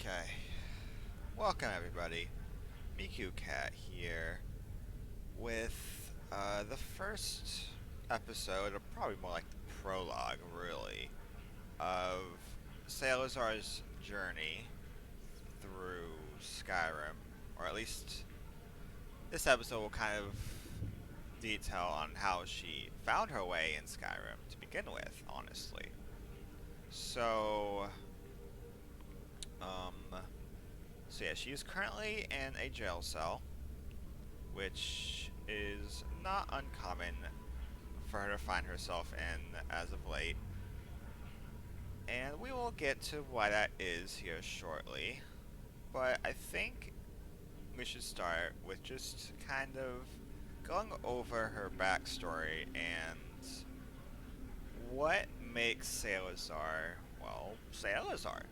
Okay, welcome everybody. Miku Cat here with the first episode, or probably more like the prologue, really, of Caelisar's journey through Skyrim, or at least this episode will kind of detail on how she found her way in Skyrim to begin with, honestly. So, um, so yeah, she is currently in a jail cell, which is not uncommon for her to find herself in as of late. And we will get to why that is here shortly. But I think we should start with just kind of going over her backstory and what makes Caelisar, well, Caelisar.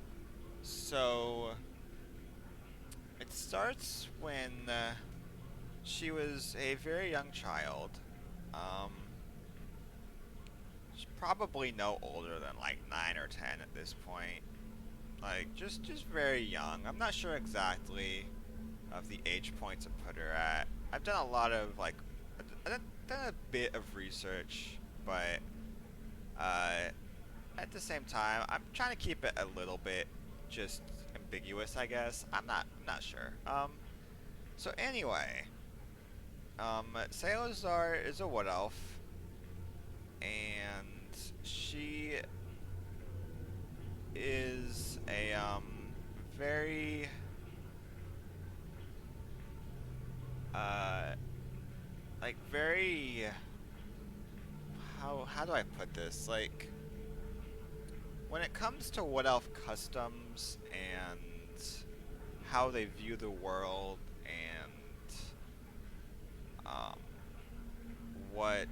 So, it starts when she was a very young child. Um, she's probably no older than like 9 or 10 at this point. Like, just very young. I'm not sure exactly of the age point to put her at. I've done a lot of, like, I've done a bit of research, but, uh, at the same time, I'm trying to keep it a little bit just ambiguous, I guess. I'm not sure. So anyway, Salazar is a wood elf, and she is a very uh like very how do I put this? Like, when it comes to wood elf customs and how they view the world and um what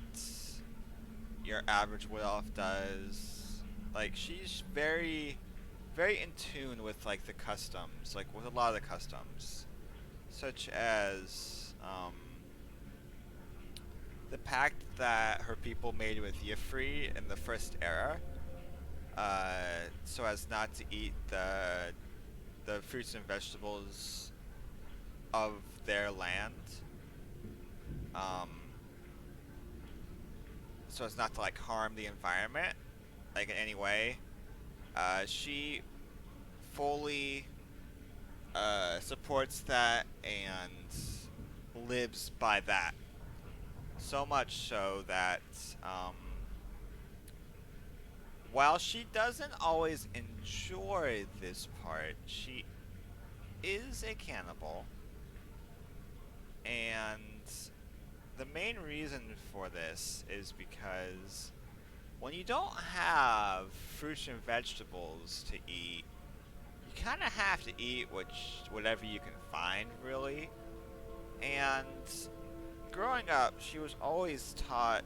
your average wood elf does, like, she's very in tune with like the customs, like with a lot of the customs, such as the pact that her people made with Yifri in the first era, so as not to eat the fruits and vegetables of their land, um, so as not to like harm the environment, like in any way. She fully supports that and lives by that. So much so that um, while she doesn't always enjoy this part, she is a cannibal. And the main reason for this is because when you don't have fruits and vegetables to eat, you kind of have to eat whatever you can find, really. And growing up, she was always taught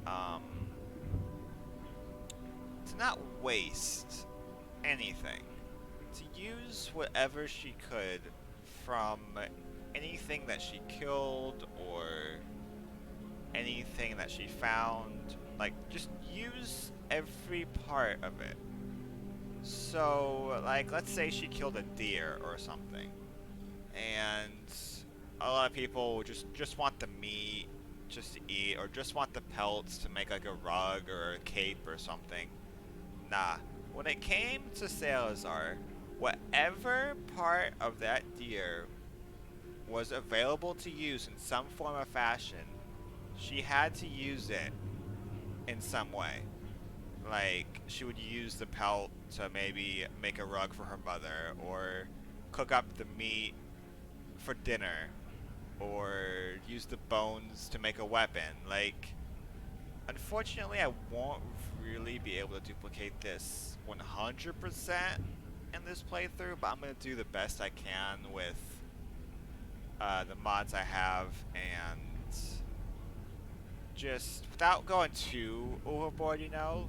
um, to not waste anything, to use whatever she could from anything that she killed or anything that she found. Like, just use every part of it. So, like, let's say she killed a deer or something, and a lot of people just want the meat just to eat, or just want the pelts to make like a rug or a cape or something. Nah. When it came to Salazar, whatever part of that deer was available to use in some form or fashion, she had to use it in some way. Like, she would use the pelt to maybe make a rug for her mother, or cook up the meat for dinner, or use the bones to make a weapon. Like, unfortunately, I won't really be able to duplicate this 100% in this playthrough, but I'm going to do the best I can with the mods I have, and just without going too overboard, you know?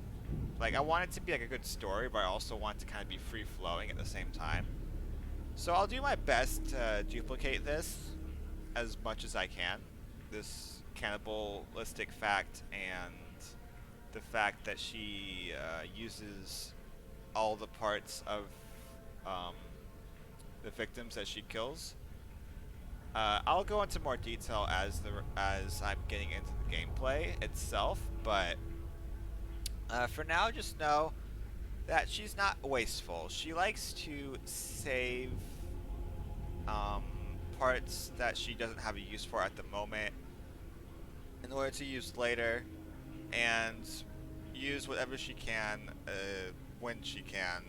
Like, I want it to be like a good story, but I also want it to kind of be free-flowing at the same time. So I'll do my best to duplicate this as much as I can. This cannibalistic fact and the fact that she uses all the parts of um, the victims that she kills. I'll go into more detail as I'm getting into the gameplay itself, but for now, just know that she's not wasteful. She likes to save um, parts that she doesn't have a use for at the moment in order to use later, and use whatever she can when she can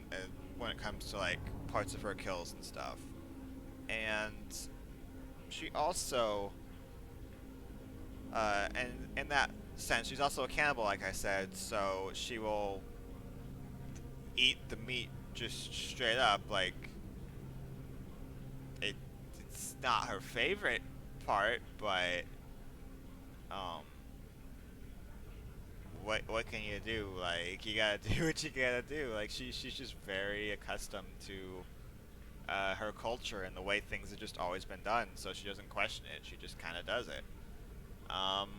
when it comes to like parts of her kills and stuff. And she also, and in that sense, she's also a cannibal, like I said. So she will eat the meat just straight up. Like it's not her favorite part, but um, what can you do? Like you gotta do what you gotta do. Like she's just very accustomed to her culture and the way things have just always been done, so she doesn't question it. She just kind of does it. Um,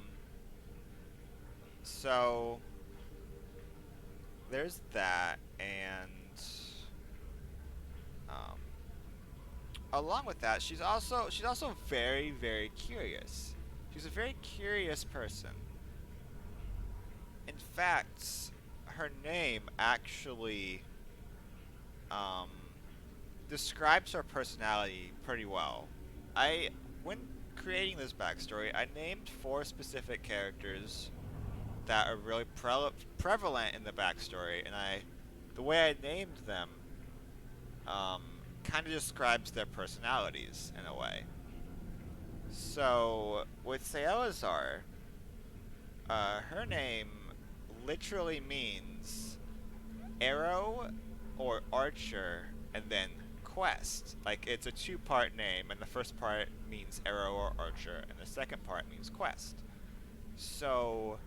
so there's that, and um, along with that, she's also very very curious. She's a very curious person. In fact, her name actually um, describes her personality pretty well. When creating this backstory, I named 4 specific characters that are really prevalent in the backstory, and the way I named them, um, kind of describes their personalities in a way. So with Caelisar, her name literally means arrow or archer and then quest. Like it's a 2-part name, and the first part means arrow or archer, and the second part means quest. So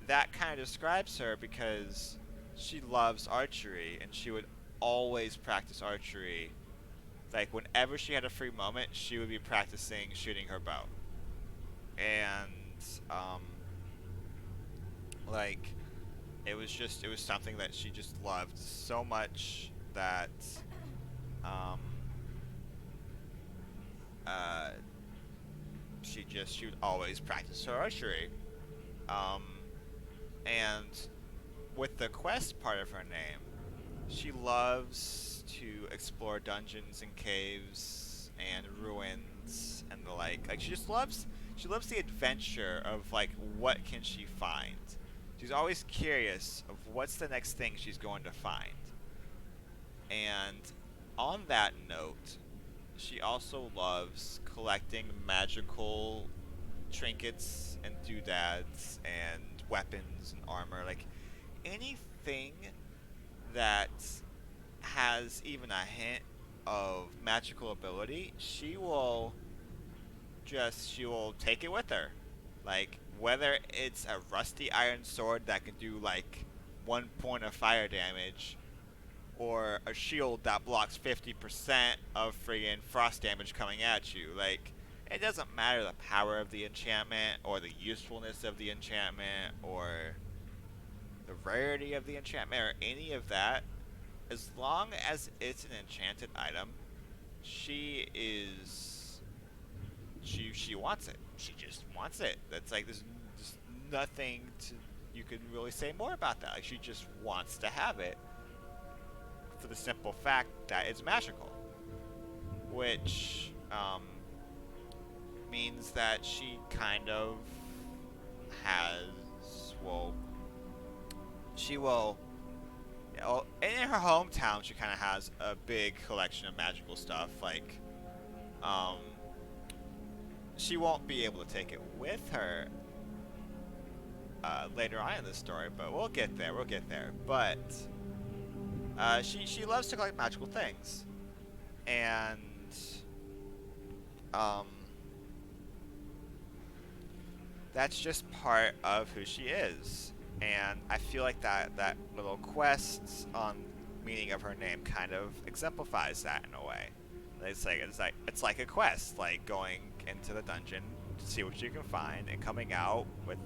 that kind of describes her because she loves archery, and she would always practice archery. Like whenever she had a free moment, she would be practicing shooting her bow. And like it was something that she just loved so much that um, uh, she would always practice her archery. Um, and with the quest part of her name, she loves to explore dungeons and caves and ruins and the like. Like she loves the adventure of like what can she find. She's always curious of what's the next thing she's going to find. And on that note, she also loves collecting magical trinkets and doodads and weapons and armor. Like anything that has even a hint of magical ability, she will take it with her. Like whether it's a rusty iron sword that can do like 1 point of fire damage, or a shield that blocks 50% of friggin' frost damage coming at you. Like, it doesn't matter the power of the enchantment, or the usefulness of the enchantment, or the rarity of the enchantment, or any of that. As long as it's an enchanted item, she wants it. She just wants it. That's like there's just nothing you can really say more about that. Like she just wants to have it for the simple fact that it's magical, which means that she kind of has, well, she will, in her hometown, she kind of has a big collection of magical stuff. Like, she won't be able to take it with her later on in the story, but we'll get there. But she loves to collect magical things, and that's just part of who she is. And I feel like that little quest on meaning of her name kind of exemplifies that in a way. It's like a quest, like going into the dungeon to see what you can find and coming out with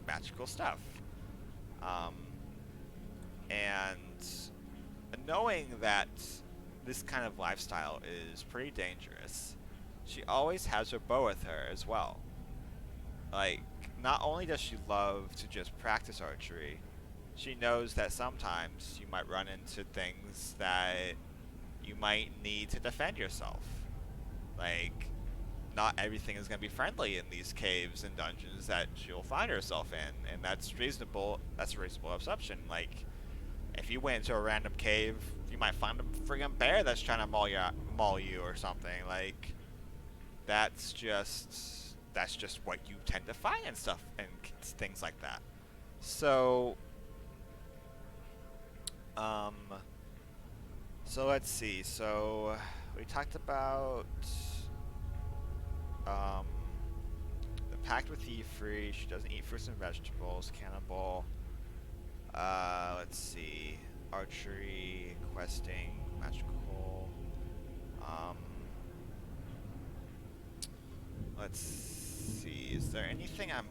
magical stuff. And knowing that this kind of lifestyle is pretty dangerous, she always has her bow with her as well. Like, not only does she love to just practice archery, she knows that sometimes you might run into things that you might need to defend yourself. Like, not everything is going to be friendly in these caves and dungeons that she'll find herself in, and that's reasonable. That's a reasonable assumption. Like, if you went into a random cave, you might find a friggin' bear that's trying to maul you or something. Like, that's just what you tend to find and stuff and things like that. So, so let's see. So we talked about the pact with Ifri. She doesn't eat fruits and vegetables. Cannibal. Let's see. Archery, questing, magical. Let's see. Is there anything I'm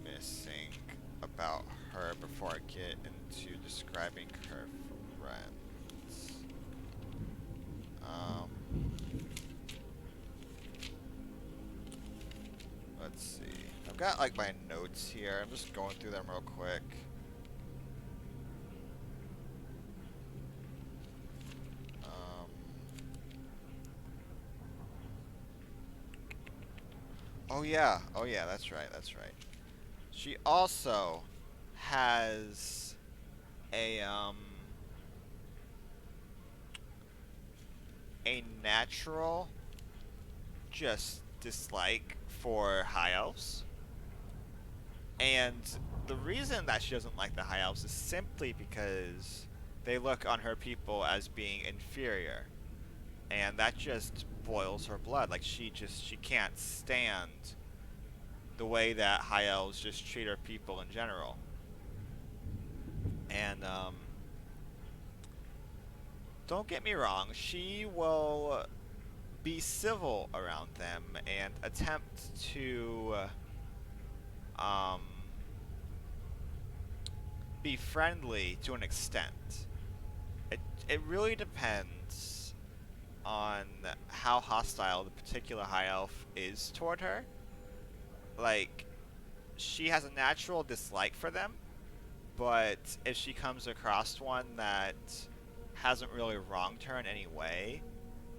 missing about her before I get into describing her friends? Let's see. I've got like my notes here. I'm just going through them real quick. Oh yeah, that's right, that's right. She also has a natural just dislike for High Elves. And the reason that she doesn't like the High Elves is simply because they look on her people as being inferior. And that just boils her blood. Like, she can't stand the way that High Elves just treat her people in general. And, don't get me wrong, she will be civil around them and attempt to, be friendly to an extent. It really depends on how hostile the particular High Elf is toward her. Like, she has a natural dislike for them, but if she comes across one that hasn't really wronged her in any way,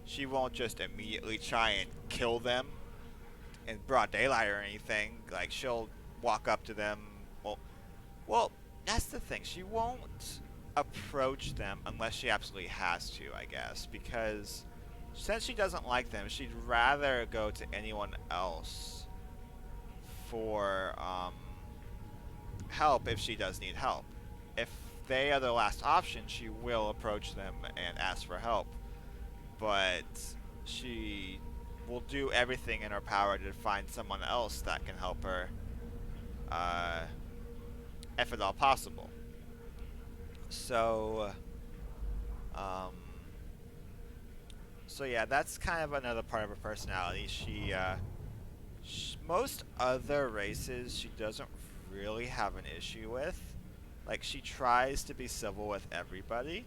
she won't just immediately try and kill them in broad daylight or anything. Like, she'll walk up to them. Well, that's the thing. She won't approach them unless she absolutely has to, I guess, because since she doesn't like them, she'd rather go to anyone else for help if she does need help. If they are the last option, she will approach them and ask for help, but she will do everything in her power to find someone else that can help her, if at all possible. So, so yeah, that's kind of another part of her personality. Most other races she doesn't really have an issue with. Like, she tries to be civil with everybody.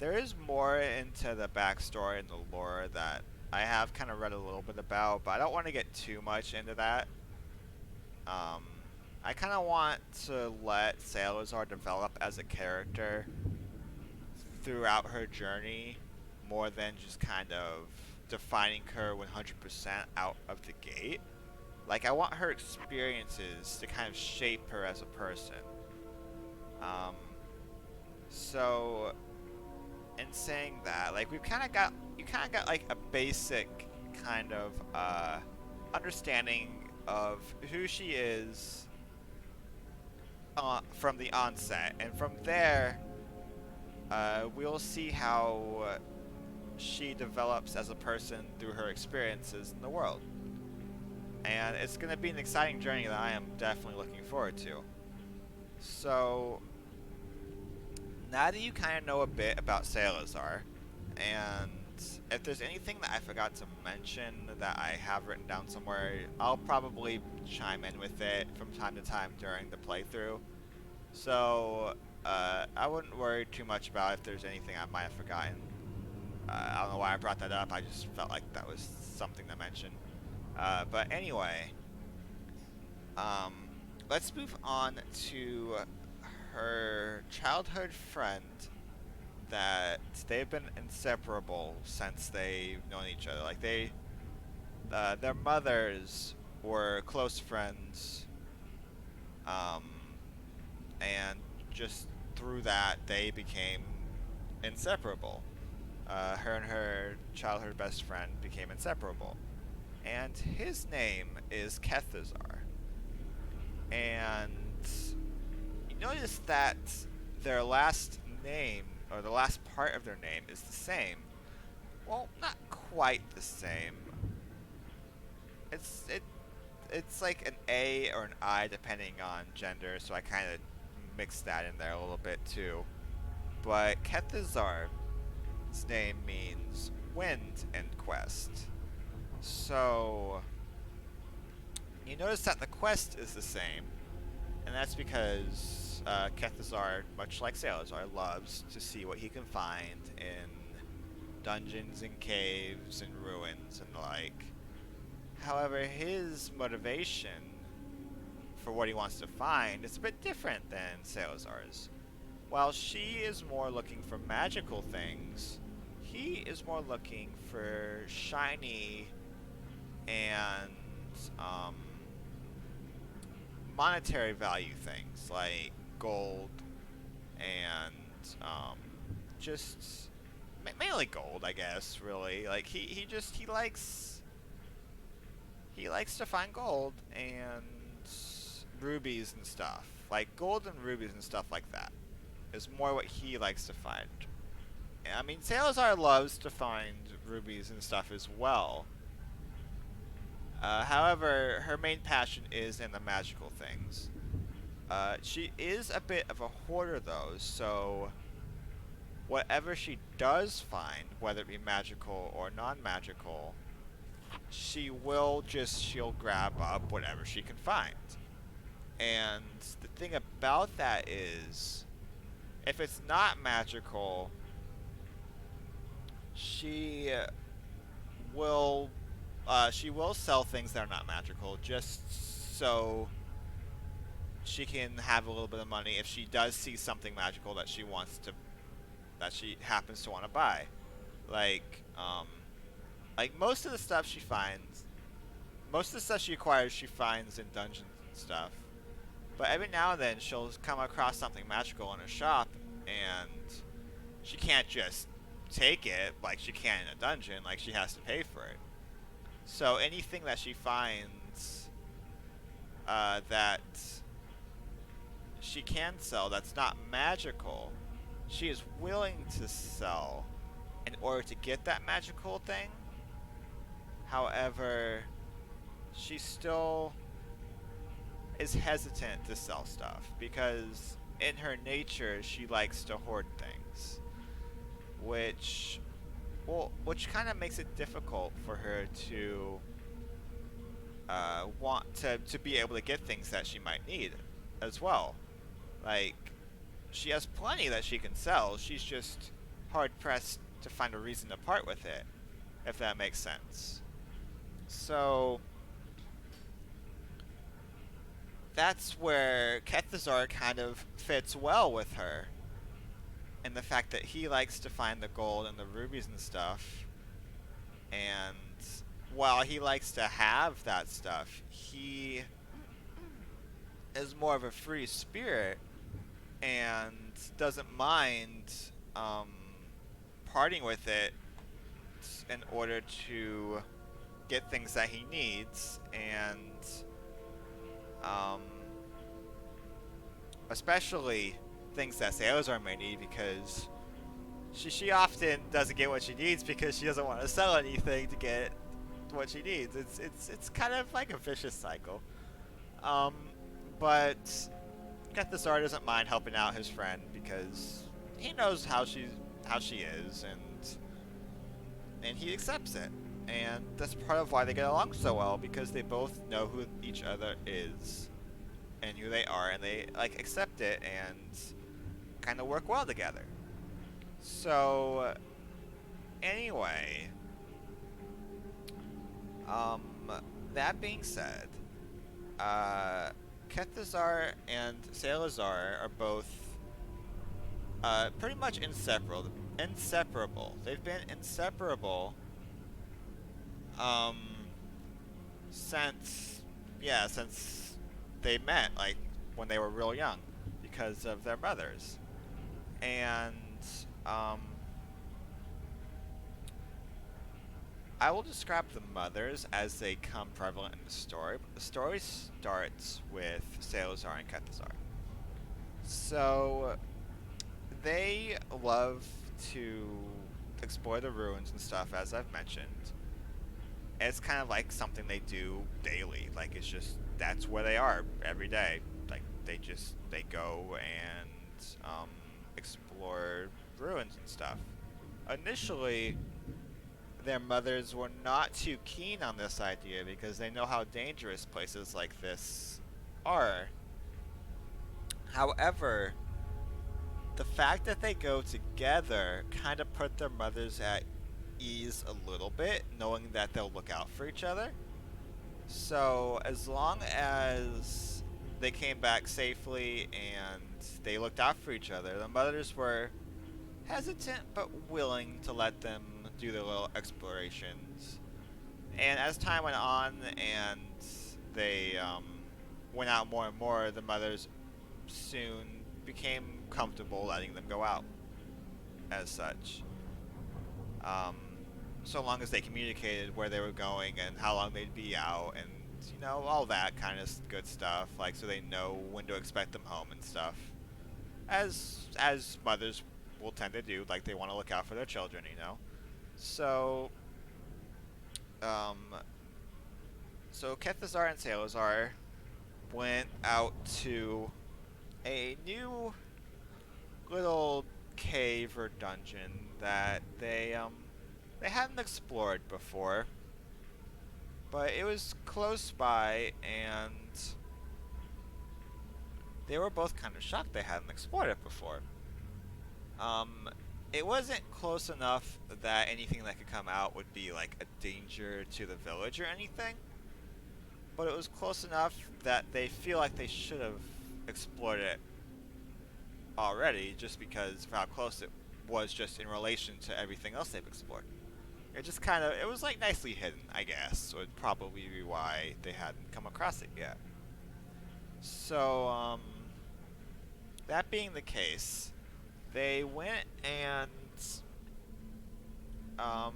There is more into the backstory and the lore that I have kind of read a little bit about, but I don't want to get too much into that. I kind of want to let Caelisar develop as a character throughout her journey, more than just kind of defining her 100% out of the gate. Like, I want her experiences to kind of shape her as a person. So, in saying that, like, you kind of got like a basic kind of understanding of who she is from the onset, and from there, we'll see how she develops as a person through her experiences in the world. And it's going to be an exciting journey that I am definitely looking forward to. So, now that you kind of know a bit about Caelisar, and if there's anything that I forgot to mention that I have written down somewhere, I'll probably chime in with it from time to time during the playthrough. So, I wouldn't worry too much about if there's anything I might have forgotten. I don't know why I brought that up. I just felt like that was something to mention. But anyway, um, let's move on to her childhood friend that they've been inseparable since they've known each other. Like their mothers were close friends, um, and just through that they became inseparable. Her and her childhood best friend became inseparable, and his name is Kethasar. And you notice that their last name, or the last part of their name, is the same. Well, not quite the same. It's it it's like an A or an I depending on gender, so I kind of mixed that in there a little bit too. But Kethasar's name means wind in quest. So you notice that the quest is the same, and that's because Kethasar, much like Caelisar, loves to see what he can find in dungeons and caves and ruins and the like. However, his motivation for what he wants to find is a bit different than Caelisar's. While she is more looking for magical things, he is more looking for shiny and monetary value things like gold and just mainly gold, I guess. Really, like he likes to find gold and rubies and stuff. Like gold and rubies and stuff like that is more what he likes to find. I mean, Salazar loves to find rubies and stuff as well. However, her main passion is in the magical things. She is a bit of a hoarder though, so whatever she does find, whether it be magical or non-magical, she'll grab up whatever she can find. And the thing about that is, if it's not magical, she will sell things that are not magical just so she can have a little bit of money if she does see something magical that she happens to want to buy. Like most of the stuff she finds, most of the stuff she acquires, she finds in dungeons and stuff. But every now and then she'll come across something magical in a shop, and she can't just take it like she can in a dungeon. Like, she has to pay for it. So anything that she finds that she can sell that's not magical, she is willing to sell in order to get that magical thing. However, she still is hesitant to sell stuff because in her nature she likes to hoard things, which kind of makes it difficult for her to want to be able to get things that she might need as well. Like, she has plenty that she can sell, she's just hard pressed to find a reason to part with it, if that makes sense. So that's where Kethasar kind of fits well with her, and the fact that he likes to find the gold and the rubies and stuff, and while he likes to have that stuff, he is more of a free spirit and doesn't mind parting with it in order to get things that he needs, and especially things that Caelisar may need, because she often doesn't get what she needs because she doesn't want to sell anything to get what she needs. It's kind of like a vicious cycle. But Kethasar doesn't mind helping out his friend because he knows how she is, and he accepts it. And that's part of why they get along so well, because they both know who each other is. and who they are, and they like accept it and kind of work well together. So anyway, um, that being said, Kethasar and Caelisar are both pretty much inseparable. Inseparable. They've been inseparable um, since since they met, like when they were real young, because of their mothers. And um, I will describe the mothers as they come prevalent in the story. But the story starts with Caelisar and Kethasar. So they love to explore the ruins and stuff, as I've mentioned. It's kind of like something they do daily. Like it's just that's where they are every day. Like they go and explore ruins and stuff. Initially, their mothers were not too keen on this idea because they know how dangerous places like this are. However, the fact that they go together kind of put their mothers at ease a little bit, knowing that they'll look out for each other. So, as long as they came back safely and they looked out for each other, the mothers were hesitant but willing to let them do their little explorations. And as time went on and they went out more and more, the mothers soon became comfortable letting them go out as such. Um, so long as they communicated where they were going and how long they'd be out and, you know, all that kind of good stuff, like so they know when to expect them home and stuff. As mothers will tend to do, like they want to look out for their children, you know. So, um, so Kethasar and Caelisar went out to a new little cave or dungeon that they hadn't explored before, but it was close by, and they were both kind of shocked they hadn't explored it before. Um, it wasn't close enough that anything that could come out would be like a danger to the village or anything, but it was close enough that they feel like they should have explored it already, just because of how close it was just in relation to everything else they've explored. It just kind of, it was like nicely hidden, I guess, would probably be why they hadn't come across it yet. So, that being the case, they went and, um,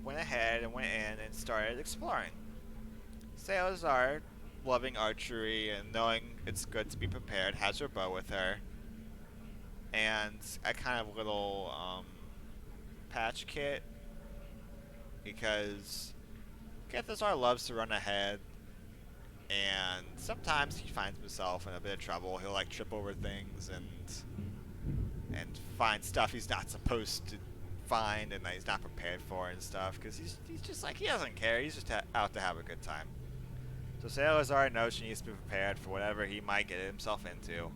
went ahead and went in and started exploring. Caelisar, loving archery and knowing it's good to be prepared, has her bow with her, and a kind of little, patch kit, because Kethasar loves to run ahead, and sometimes he finds himself in a bit of trouble. He'll like trip over things and find stuff he's not supposed to find and that he's not prepared for and stuff, because he's just like, he doesn't care, he's just out to have a good time. So Caelisar knows she needs to be prepared for whatever he might get himself into.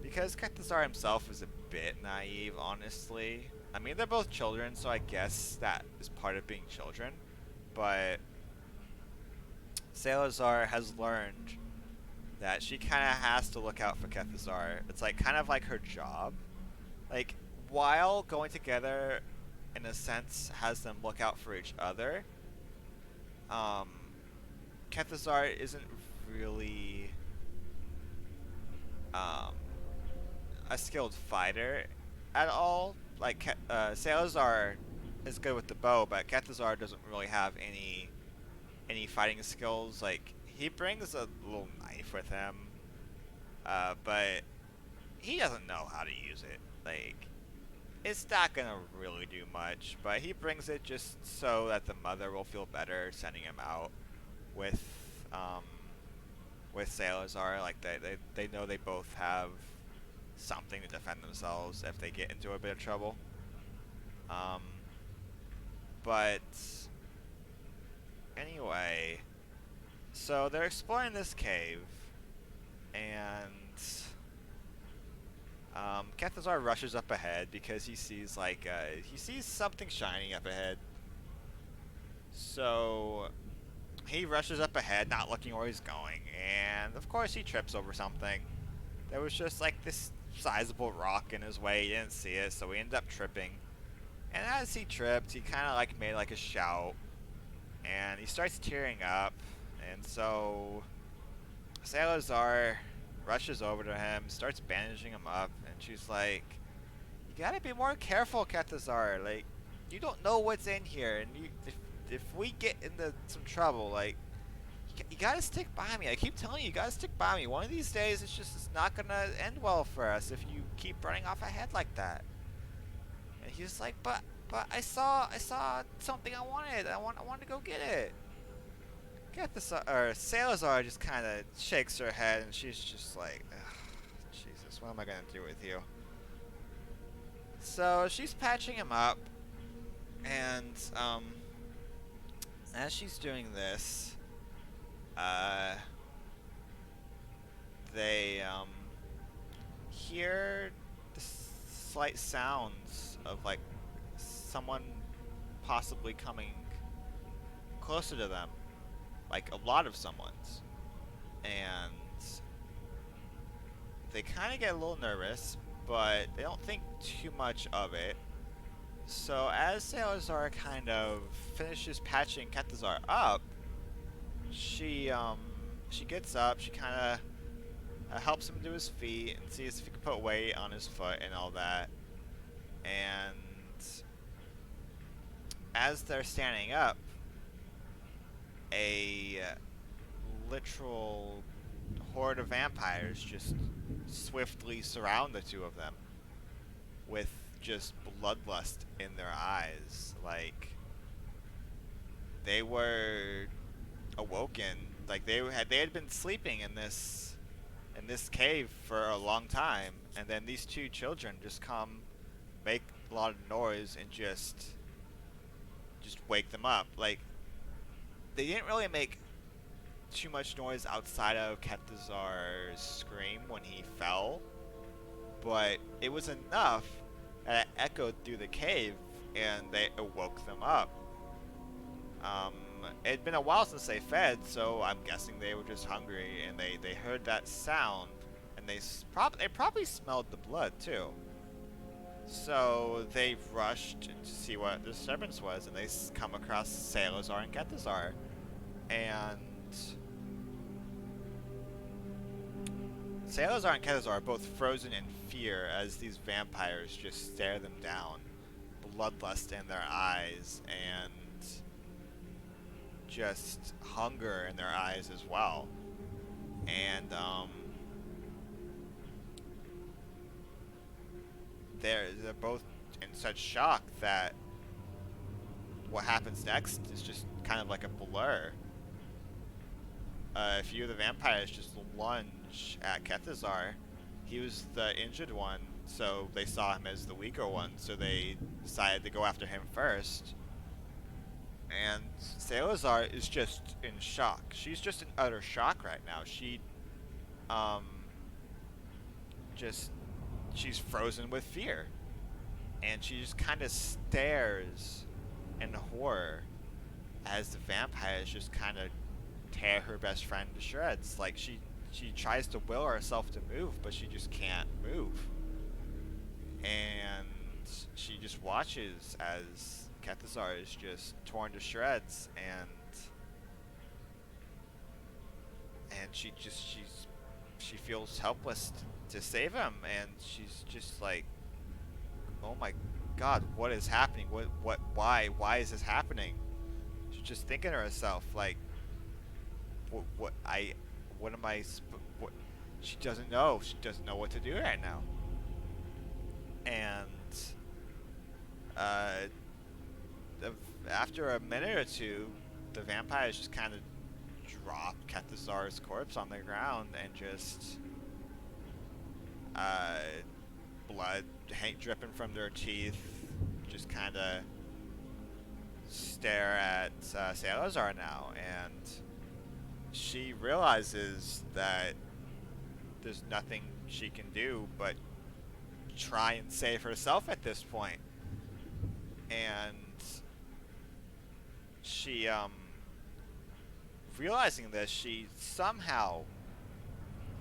Because Kethasar himself is a bit naive, honestly. I mean, they're both children, so I guess that is part of being children. But Caelisar has learned that she kind of has to look out for Kethasar. It's like kind of like her job. Like, while going together, in a sense, has them look out for each other, Kethasar isn't really a skilled fighter at all. Like, Caelisar is good with the bow, but Kethasar doesn't really have any fighting skills. Like, he brings a little knife with him, but he doesn't know how to use it. Like, it's not gonna really do much, but he brings it just so that the mother will feel better sending him out with Caelisar. Like, they know they both have something to defend themselves if they get into a bit of trouble. But anyway, So they're exploring this cave, and Kethasar rushes up ahead because he sees he sees something shining up ahead. So he rushes up ahead, not looking where he's going, and of course he trips over something. There was just like this sizable rock in his way. He didn't see it, so he ended up tripping. And as he tripped, he kind of like made like a shout, and he starts tearing up. And so Caelisar rushes over to him, starts bandaging him up, and she's like, "You gotta be more careful, Kethasar. Like, you don't know what's in here, and if we get into some trouble, like, you gotta stick by me. I keep telling you, you gotta stick by me. One of these days, it's not gonna end well for us if you keep running off ahead like that." And he's like, "But I saw something I wanted. I wanted to go get it." Salazar just kind of shakes her head, and she's just like, "Ugh, Jesus, what am I gonna do with you?" So she's patching him up, and as she's doing this, uh, they hear the slight sounds of like someone possibly coming closer to them, like a lot of someone's, and they kind of get a little nervous, but they don't think too much of it. So as Salazar kind of finishes patching Kethasar up, she gets up, she kind of helps him to his feet and sees if he can put weight on his foot and all that. And as they're standing up, a literal horde of vampires just swiftly surround the two of them with just bloodlust in their eyes. Like, they were awoken, like they had been sleeping in this cave for a long time, and then these two children just come, make a lot of noise, and just wake them up. Like, they didn't really make too much noise outside of Kethasar's scream when he fell, but it was enough that it echoed through the cave, and they awoke them up. It'd been a while since they fed, so I'm guessing they were just hungry, and they heard that sound, and they probably smelled the blood too. So they rushed to see what the disturbance was, and they come across Salazar and Kethasar, and Salazar and Kethasar are both frozen in fear as these vampires just stare them down, bloodlust in their eyes, and just hunger in their eyes as well. And they're both in such shock that what happens next is just kind of like a blur. A few of the vampires just lunge at Kethasar. He was the injured one, so they saw him as the weaker one, so they decided to go after him first. And Salazar is just in shock. She's just in utter shock right now. She's frozen with fear. And she just kind of stares in horror as the vampires just kind of tear her best friend to shreds. Like, she tries to will herself to move, but she just can't move. And she just watches as Kethasar is just torn to shreds, and she feels helpless to save him, and she's just like, "Oh my God, what is happening? Why is this happening?" She's just thinking to herself, like, what am I? What? She doesn't know. She doesn't know what to do right now, and after a minute or two, the vampires just kind of drop Kethasar's corpse on the ground, and just blood dripping from their teeth, just kind of stare at Salazar now, and she realizes that there's nothing she can do but try and save herself at this point. And she, realizing this, she somehow,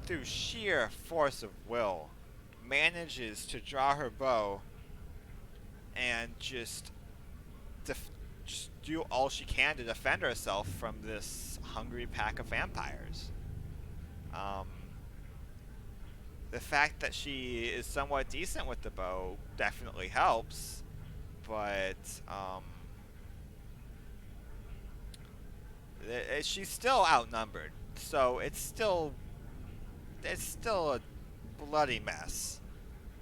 through sheer force of will, manages to draw her bow and just do all she can to defend herself from this hungry pack of vampires. Um, the fact that she is somewhat decent with the bow definitely helps, but she's still outnumbered, so it's still a bloody mess.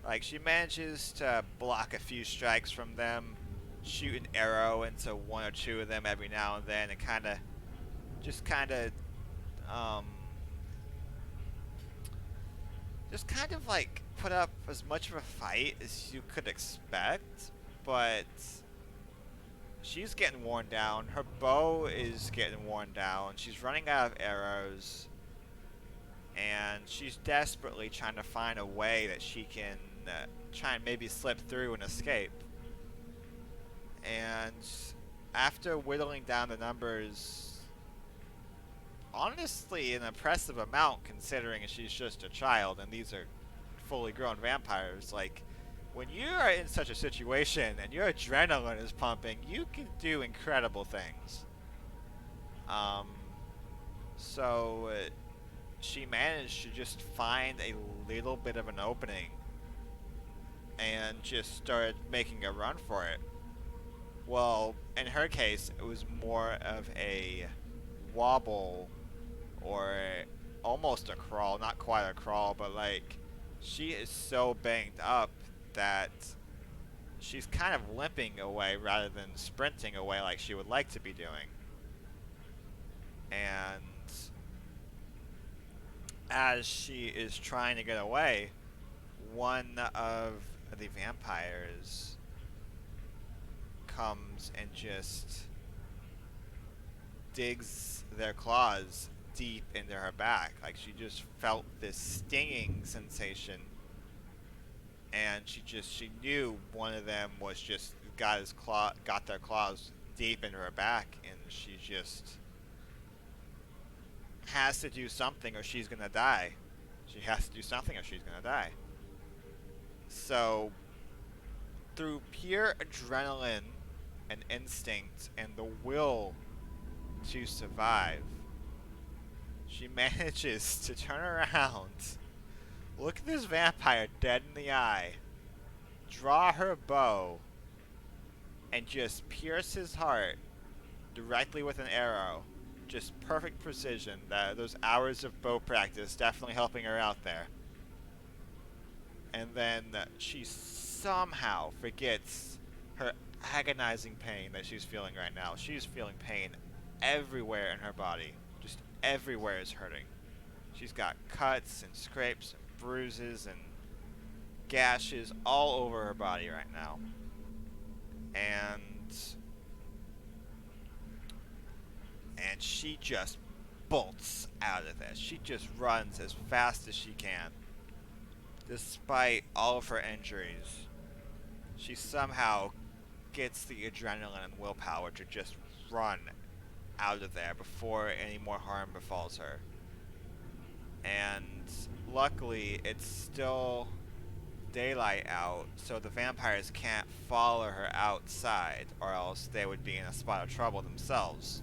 Like, she manages to block a few strikes from them, shoot an arrow into one or two of them every now and then, and um, just kind of like put up as much of a fight as you could expect, but she's getting worn down. Her bow is getting worn down. She's running out of arrows, and she's desperately trying to find a way that she can try and maybe slip through and escape. And after whittling down the numbers, honestly an impressive amount considering she's just a child and these are fully grown vampires, like, when you are in such a situation and your adrenaline is pumping, you can do incredible things. So she managed to just find a little bit of an opening and just started making a run for it. Well, in her case, it was more of a wobble or almost a crawl, not quite a crawl, but like, she is so banged up that she's kind of limping away rather than sprinting away like she would like to be doing. And as she is trying to get away, one of the vampires comes and just digs their claws deep into her back. Like, she just felt this stinging sensation, and she knew one of them was just got their claws deep into her back, and she just has to do something or she's gonna die. She has to do something or she's gonna die. So, through pure adrenaline and instinct and the will to survive, she manages to turn around, look at this vampire dead in the eye, draw her bow, and just pierce his heart directly with an arrow. Just perfect precision. Those hours of bow practice definitely helping her out there. And then she somehow forgets her agonizing pain that she's feeling right now. She's feeling pain everywhere in her body. Just everywhere is hurting. She's got cuts and scrapes and bruises and gashes all over her body right now. And she just bolts out of this. She just runs as fast as she can. Despite all of her injuries, she somehow gets the adrenaline and willpower to just run out of there before any more harm befalls her. And luckily, it's still daylight out, so the vampires can't follow her outside, or else they would be in a spot of trouble themselves.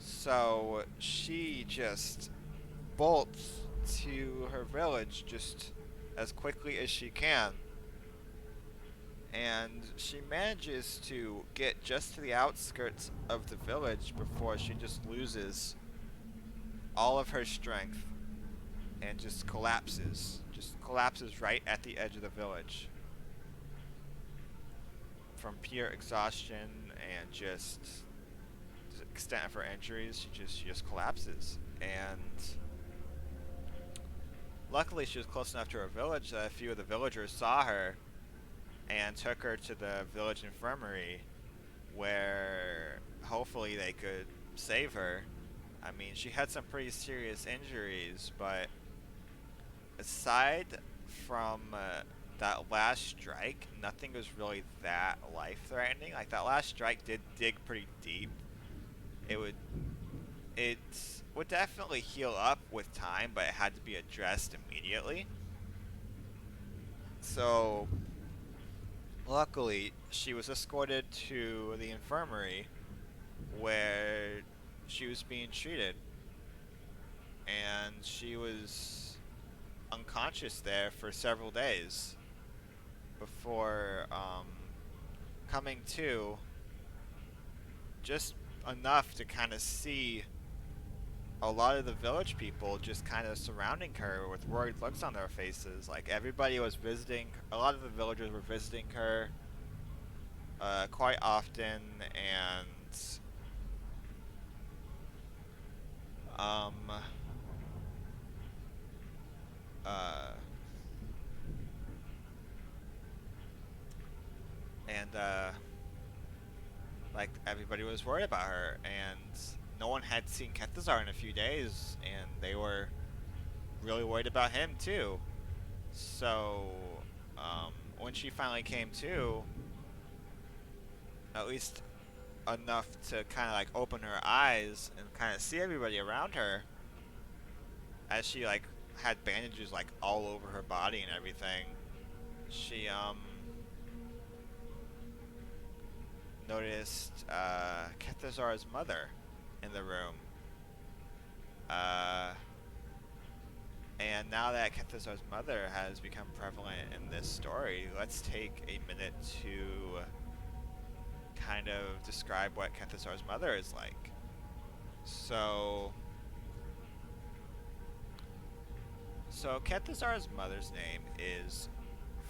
So she just bolts to her village just as quickly as she can. And she manages to get just to the outskirts of the village before she just loses all of her strength and just collapses. Just collapses right at the edge of the village. From pure exhaustion and just the extent of her injuries, she just collapses. And luckily she was close enough to her village that a few of the villagers saw her and took her to the village infirmary, where hopefully they could save her. I mean, she had some pretty serious injuries, but aside from that last strike, nothing was really that life-threatening. Like, that last strike did dig pretty deep. It would it would definitely heal up with time, but it had to be addressed immediately. So, luckily, she was escorted to the infirmary where she was being treated, and she was unconscious there for several days before coming to, just enough to kind of see a lot of the village people just kind of surrounding her with worried looks on their faces. Like, everybody was visiting, a lot of the villagers were visiting her quite often, um, uh, and like, everybody was worried about her, and no one had seen Kethasar in a few days, and they were really worried about him too. So, when she finally came to, at least enough to kind of like open her eyes and kind of see everybody around her, as she like had bandages like all over her body and everything, she noticed Kethasar's mother in the room. Uh, and now that Kethasar's mother has become prevalent in this story, let's take a minute to kind of describe what Kethasar's mother is like. So Kethasar's mother's name is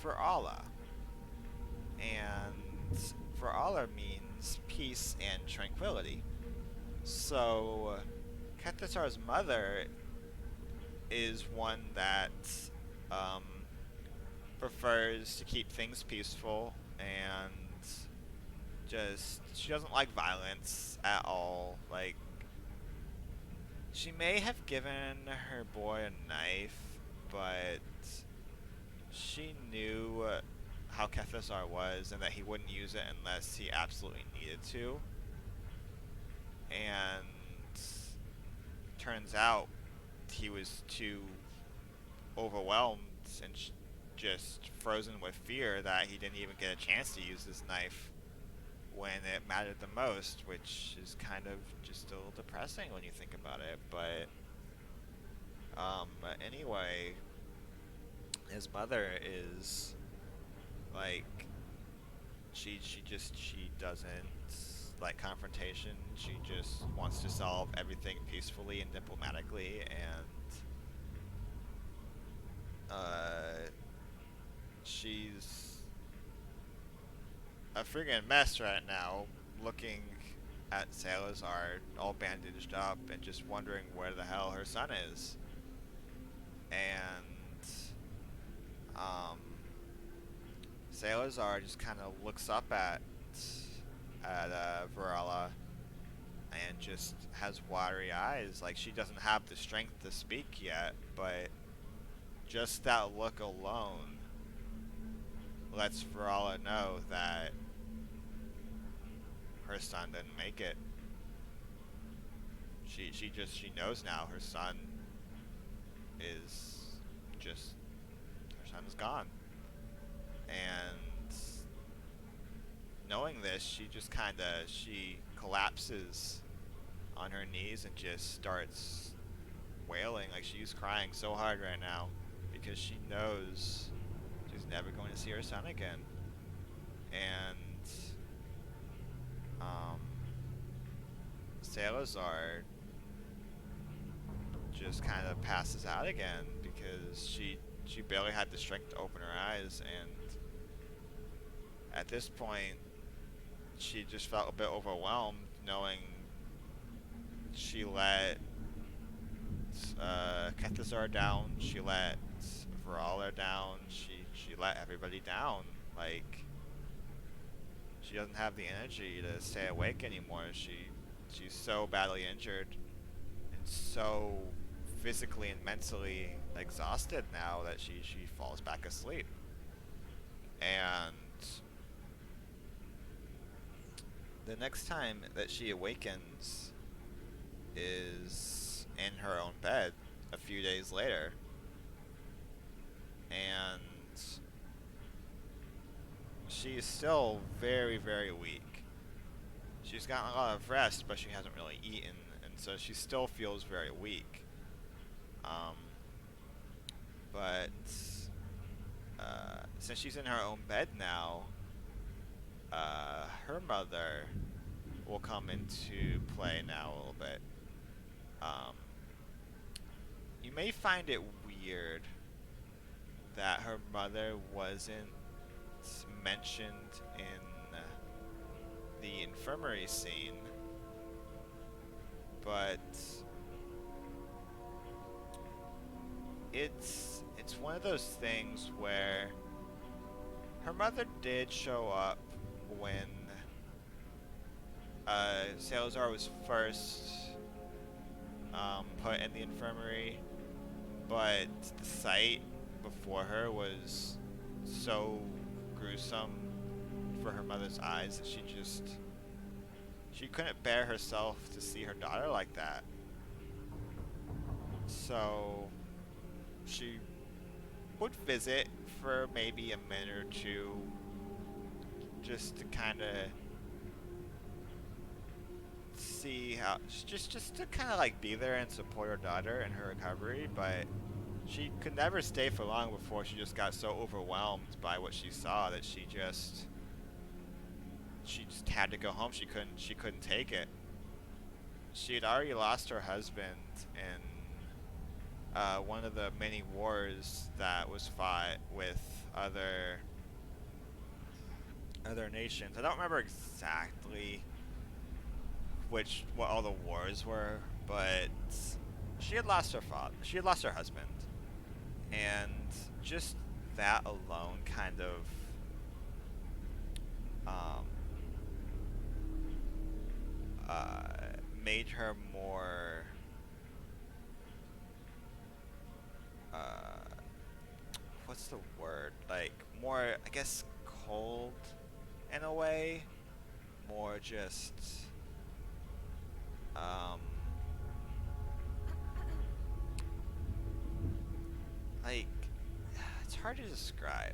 Ferala, and Ferala means peace and tranquility. So Kethasar's mother is one that um, prefers to keep things peaceful, and just, she doesn't like violence at all. Like, she may have given her boy a knife, but she knew how Kethasar was and that he wouldn't use it unless he absolutely needed to. And turns out he was too overwhelmed and just frozen with fear that he didn't even get a chance to use this knife when it mattered the most, which is kind of just a little depressing when you think about it. But anyway, his mother is like, she doesn't like confrontation. She just wants to solve everything peacefully and diplomatically, and she's a friggin' mess right now, looking at Caelisar all bandaged up and just wondering where the hell her son is. And Caelisar just kind of looks up at Varela and just has watery eyes. Like, she doesn't have the strength to speak yet, but just that look alone lets Varela know that her son didn't make it. She knows now her son is just, her son is gone. And knowing this, she collapses on her knees and just starts wailing. Like, she's crying so hard right now because she knows she's never going to see her son again. And Caelisar just kind of passes out again because she barely had the strength to open her eyes, and at this point she just felt a bit overwhelmed, knowing she let Kethasar down, she let Varala down, she let everybody down. Like, she doesn't have the energy to stay awake anymore. She's so badly injured, so physically and mentally exhausted now that she falls back asleep. And the next time that she awakens is in her own bed a few days later. And she is still very, very weak. She's gotten a lot of rest, but she hasn't really eaten, and so she still feels very weak. Um, but since she's in her own bed now, her mother will come into play now a little bit. Um, you may find it weird that her mother wasn't mentioned in the infirmary scene, but it's one of those things where her mother did show up when Caelisar was first put in the infirmary, but the sight before her was so gruesome for her mother's eyes that she couldn't bear herself to see her daughter like that. So she would visit for maybe a minute or two, just to kind of see how, just to kind of like be there and support her daughter in her recovery. But she could never stay for long before she just got so overwhelmed by what she saw that she just had to go home. She couldn't take it. She had already lost her husband in one of the many wars that was fought with other nations. I don't remember exactly what all the wars were, but she had lost her father. She had lost her husband, and just that alone kind of made her more what's the word? Like, more, I guess, cold in a way. More just like, it's hard to describe.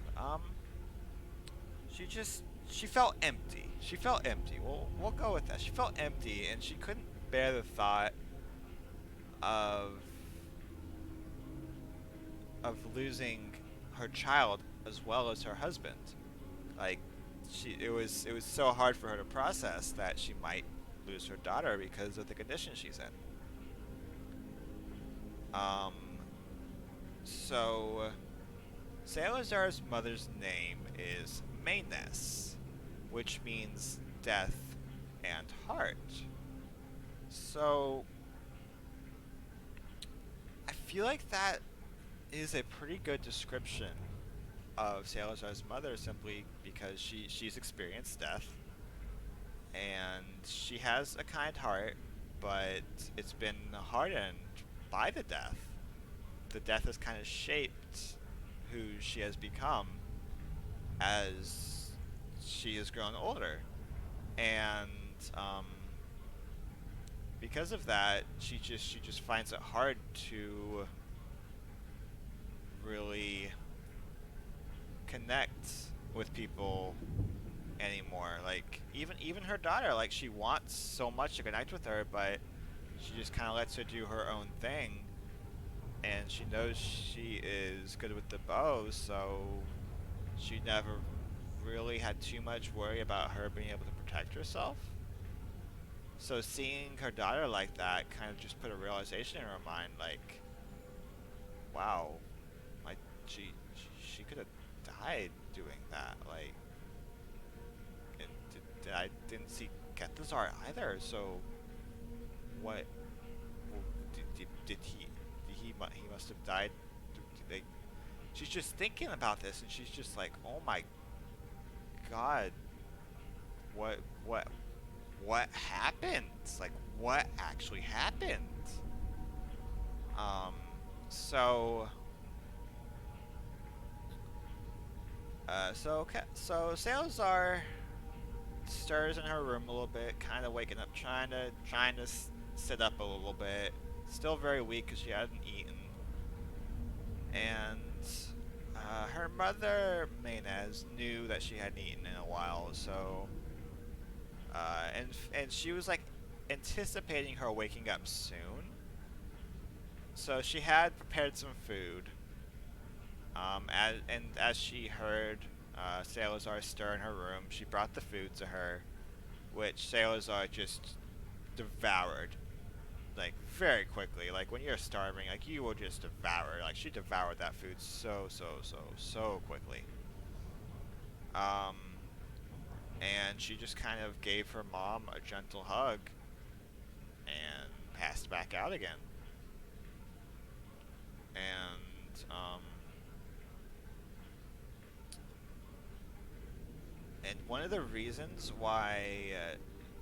She felt empty. She felt empty. We'll go with that. She felt empty, and she couldn't bear the thought of losing her child as well as her husband. Like, it was so hard for her to process that she might lose her daughter because of the condition she's in. So Caelisar's mother's name is Mayness, which means death and heart. So I feel like that is a pretty good description of Caelisar's mother, simply because she's experienced death, and she has a kind heart, but it's been hardened by the death. The death has kind of shaped who she has become as she has grown older, and because of that, she just finds it hard to really connect with people anymore. Like, even her daughter, like, she wants so much to connect with her, but she just kind of lets her do her own thing, and she knows she is good with the bow, so she never really had too much worry about her being able to protect herself. So seeing her daughter like that kind of just put a realization in her mind, like, wow, like, she could have died doing that. Like, I didn't see Kethasar either, so what, did he must have died. She's just thinking about this, and she's just like, oh my god, what happened? Like, what actually happened? Um, so, so Salazar stirs in her room a little bit, kind of waking up, trying to sit up a little bit. Still very weak because she hadn't eaten, and her mother Maynez knew that she hadn't eaten in a while, so and she was like anticipating her waking up soon, so she had prepared some food. As she heard Salazar stir in her room, she brought the food to her, which Salazar just devoured, like very quickly. Like when you're starving, like you will just devour. Like she devoured that food so quickly. Um, and she just kind of gave her mom a gentle hug and passed back out again. And one of the reasons why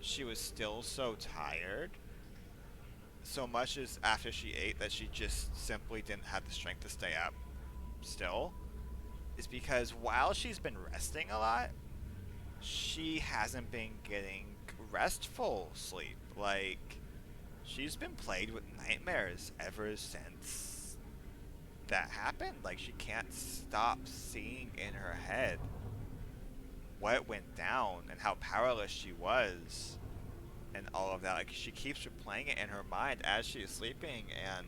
she was still so tired, so much as after she ate that she just simply didn't have the strength to stay up still, is because while she's been resting a lot, she hasn't been getting restful sleep. Like, she's been plagued with nightmares ever since that happened. Like, she can't stop seeing in her head what went down and how powerless she was and all of that. Like, she keeps replaying it in her mind as she is sleeping, and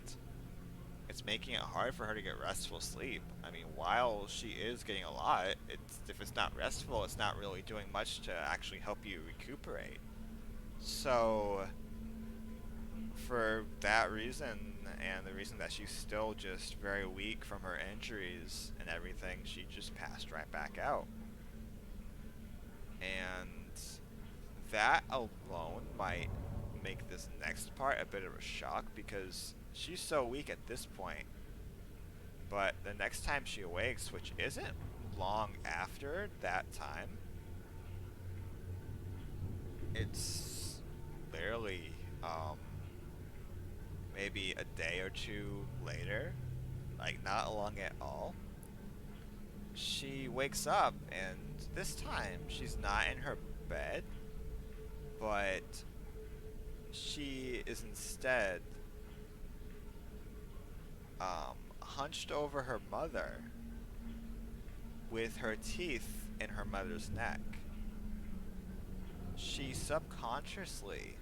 it's making it hard for her to get restful sleep. I mean, while she is getting a lot, if it's not restful, it's not really doing much to actually help you recuperate. So, for that reason, and the reason that she's still just very weak from her injuries and everything, she just passed right back out. And that alone might make this next part a bit of a shock, because she's so weak at this point. But the next time she awakes, which isn't long after that time, it's literally maybe a day or two later, like not long at all. She wakes up, and this time she's not in her bed, but she is instead hunched over her mother with her teeth in her mother's neck. She subconsciously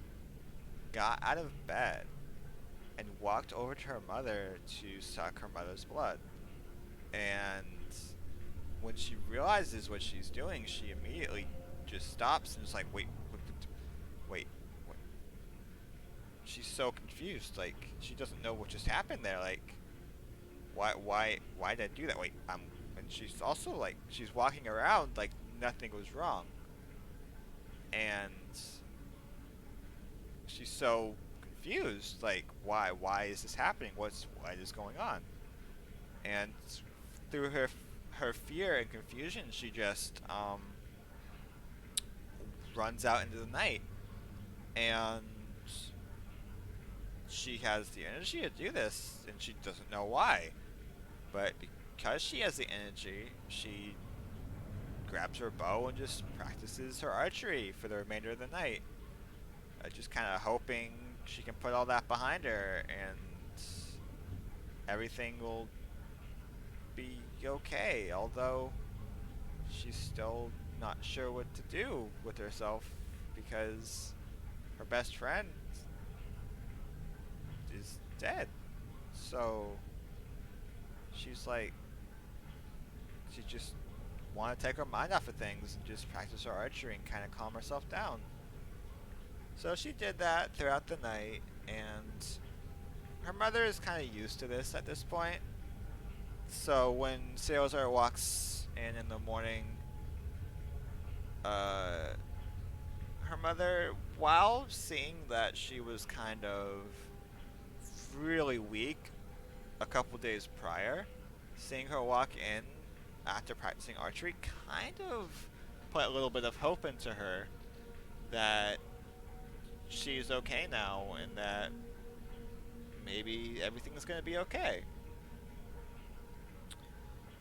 got out of bed and walked over to her mother to suck her mother's blood. And when she realizes what she's doing, she immediately just stops and is like, wait. She's so confused. Like, she doesn't know what just happened there. Like, why did I do that? And she's also like, she's walking around like nothing was wrong. And she's so confused. Like, why is this happening? What is going on? And through her fear and confusion, she just runs out into the night, and she has the energy to do this, and she doesn't know why. But because she has the energy, she grabs her bow and just practices her archery for the remainder of the night, just kind of hoping she can put all that behind her and everything will be okay, although she's still not sure what to do with herself because her best friend is dead. So she's like, she just want to take her mind off of things and just practice her archery and kind of calm herself down. So she did that throughout the night, and her mother is kind of used to this at this point. So when Salazar walks in the morning, her mother, while seeing that she was kind of really weak a couple days prior, seeing her walk in after practicing archery kind of put a little bit of hope into her that she's okay now and that maybe everything's gonna be okay.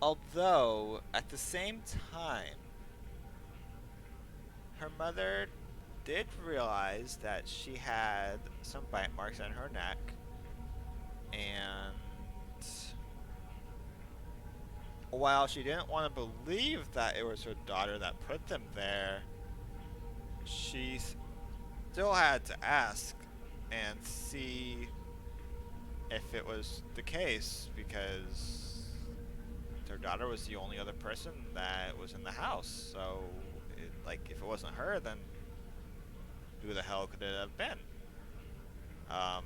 Although, at the same time, her mother did realize that she had some bite marks on her neck, and while she didn't want to believe that it was her daughter that put them there, she still had to ask and see if it was the case, because her daughter was the only other person that was in the house. So, like, if it wasn't her, then who the hell could it have been? Um,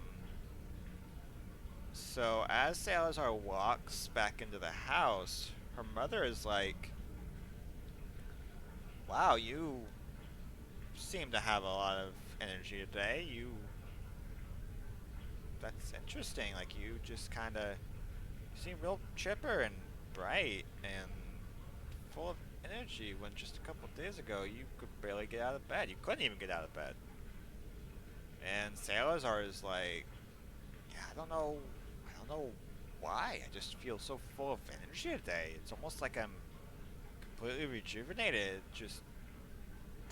so as Caelisar walks back into the house, her mother is like, "Wow, you seem to have a lot of energy today. That's interesting. Like, you just kind of seem real chipper and bright and full of energy when just a couple days ago you could barely get out of bed. You couldn't even get out of bed." And Caelisar is like, "Yeah, I don't know why. I just feel so full of energy today. It's almost like I'm completely rejuvenated. Just,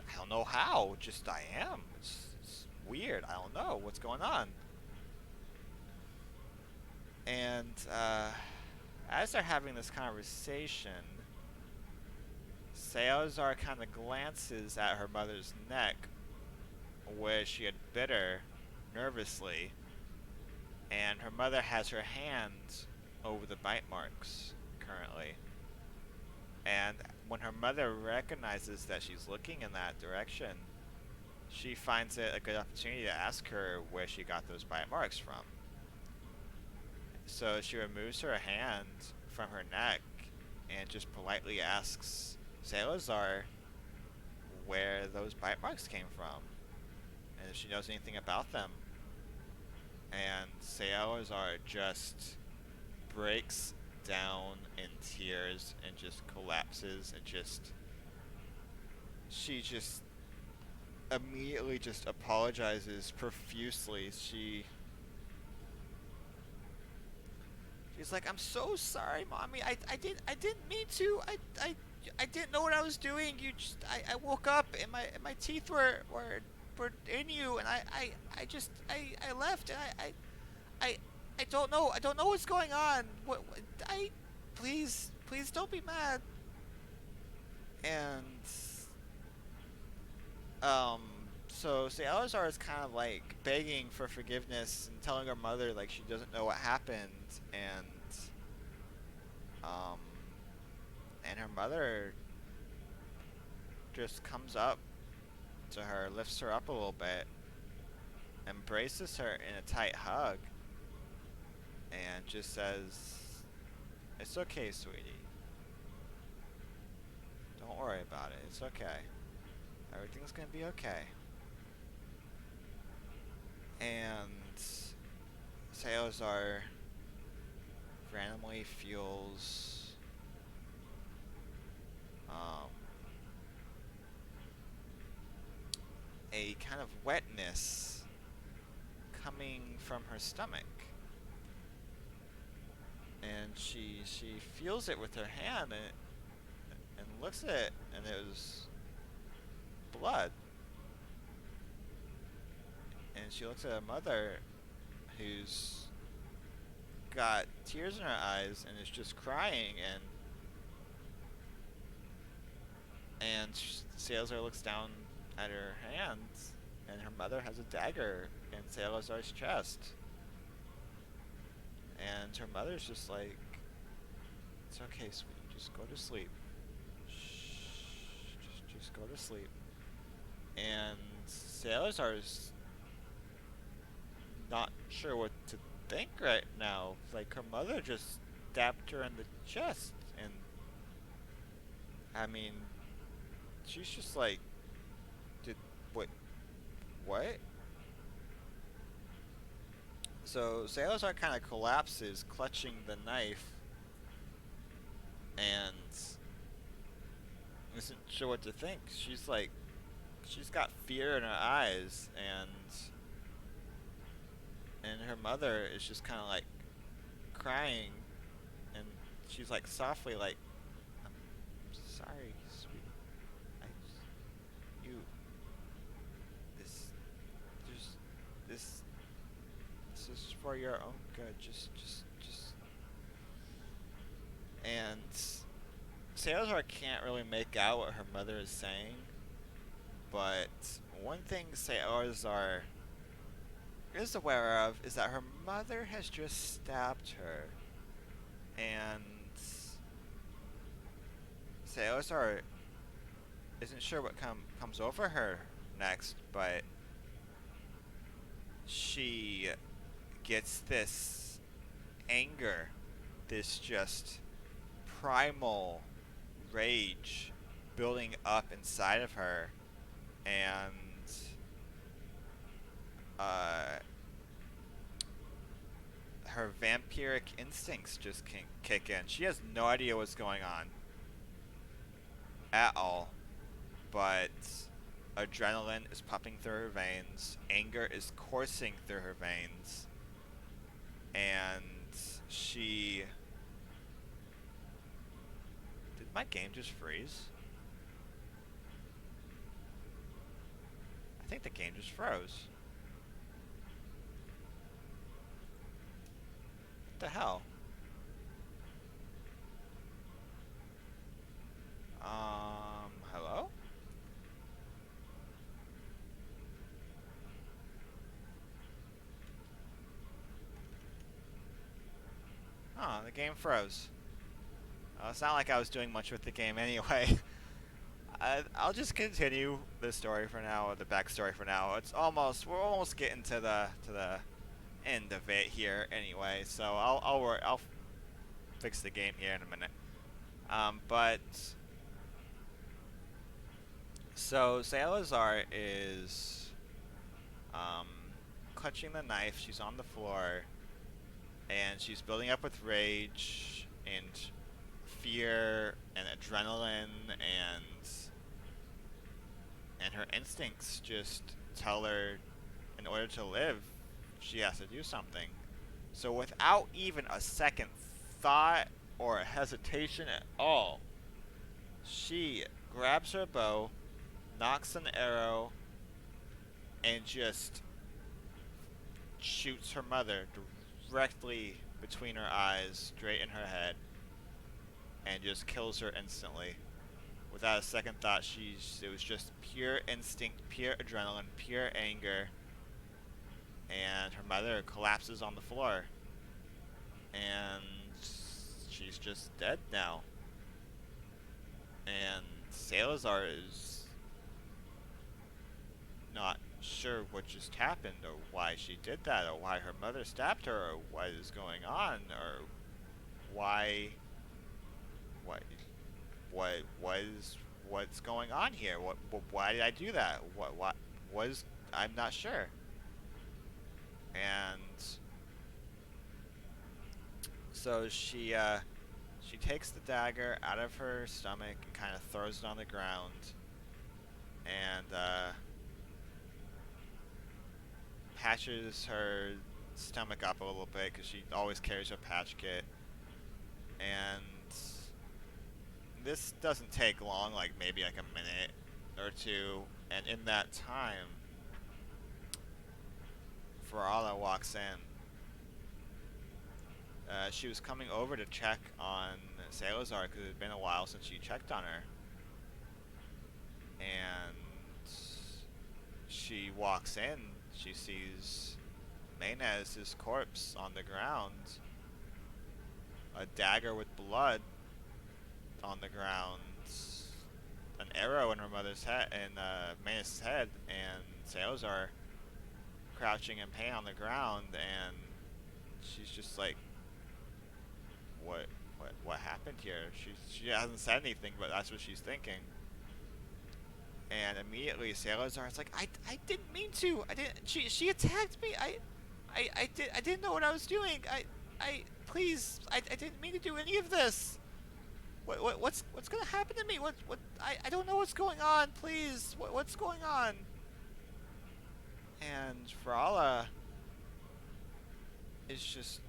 I don't know how. Just I am. It's weird. I don't know what's going on." And as they're having this conversation, Caelisar kind of glances at her mother's neck, where she had bit her nervously, and her mother has her hand over the bite marks currently. And when her mother recognizes that she's looking in that direction, she finds it a good opportunity to ask her where she got those bite marks from. So she removes her hand from her neck and just politely asks Caelisar where those bite marks came from and if she knows anything about them. And Caelisar just breaks down in tears and just collapses and she just immediately just apologizes profusely. She's like, "I'm so sorry, Mommy. I didn't mean to. I didn't know what I was doing. I woke up and my teeth were in you, and I left, and I I don't know. I don't know what's going on. What I please don't be mad." And um so Salazar is kind of like begging for forgiveness and telling her mother like she doesn't know what happened, and um her mother just comes up to her, lifts her up a little bit, embraces her in a tight hug, and just says, "It's okay, sweetie. Don't worry about it. It's okay. Everything's gonna be okay." And Salazar randomly feels a kind of wetness coming from her stomach, and she feels it with her hand and looks at it, and it was blood. And she looks at her mother, who's got tears in her eyes and is just crying, and Salazar looks down at her hands, and her mother has a dagger in Salazar's chest. And her mother's just like, "It's okay, sweetie. Just go to sleep. Shh. Just go to sleep." And Salazar's not sure what to think right now. Like, her mother just stabbed her in the chest, and I mean, she's just like, "Did what?" So Salazar kind of collapses, clutching the knife, and isn't sure what to think. She's like, she's got fear in her eyes, and her mother is just kind of like crying, and she's like softly like, "I'm sorry, sweet. I you this just this this is for your own good. Just." And Caelisar can't really make out what her mother is saying, but one thing Caelisar is aware of is that her mother has just stabbed her, and Caelisar isn't sure what comes over her next, but she gets this anger, this just primal rage building up inside of her, and her vampiric instincts just kick in. She has no idea what's going on at all, but adrenaline is pumping through her veins, anger is coursing through her veins, and she... Did my game just freeze? I think the game just froze. What the hell? Hello? Huh, the game froze. It's not like I was doing much with the game anyway. I'll just continue the story for now, or the backstory for now. We're almost getting to the end of it here anyway. So I'll fix the game here in a minute. But so Caelisar is clutching the knife. She's on the floor, and she's building up with rage and fear and adrenaline, and her instincts just tell her in order to live she has to do something. So without even a second thought or a hesitation at all, she grabs her bow, knocks an arrow, and just shoots her mother directly between her eyes, straight in her head, and just kills her instantly. Without a second thought, it was just pure instinct, pure adrenaline, pure anger, and her mother collapses on the floor. And she's just dead now. And Caelisar is not sure what just happened, or why she did that, or why her mother stabbed her, or what is going on, or why... what's going on here? Why did I do that? What was... I'm not sure. And so she takes the dagger out of her stomach and kind of throws it on the ground, and patches her stomach up a little bit, because she always carries her patch kit. And this doesn't take long, like maybe like a minute or two, and in that time, Ferala walks in. She was coming over to check on Caelisar because it had been a while since she checked on her. And she walks in, she sees Maynez's corpse on the ground, a dagger with blood on the ground, an arrow in her mother's head, in Maynez's head, and Caelisar crouching in pain on the ground, and she's just like, what happened here? She hasn't said anything, but that's what she's thinking. And immediately Caelisar is like, I didn't mean to. I didn't. She attacked me. I didn't know what I was doing. Please, I didn't mean to do any of this. What's gonna happen to me? I don't know what's going on. Please, what's going on? And Ferala is just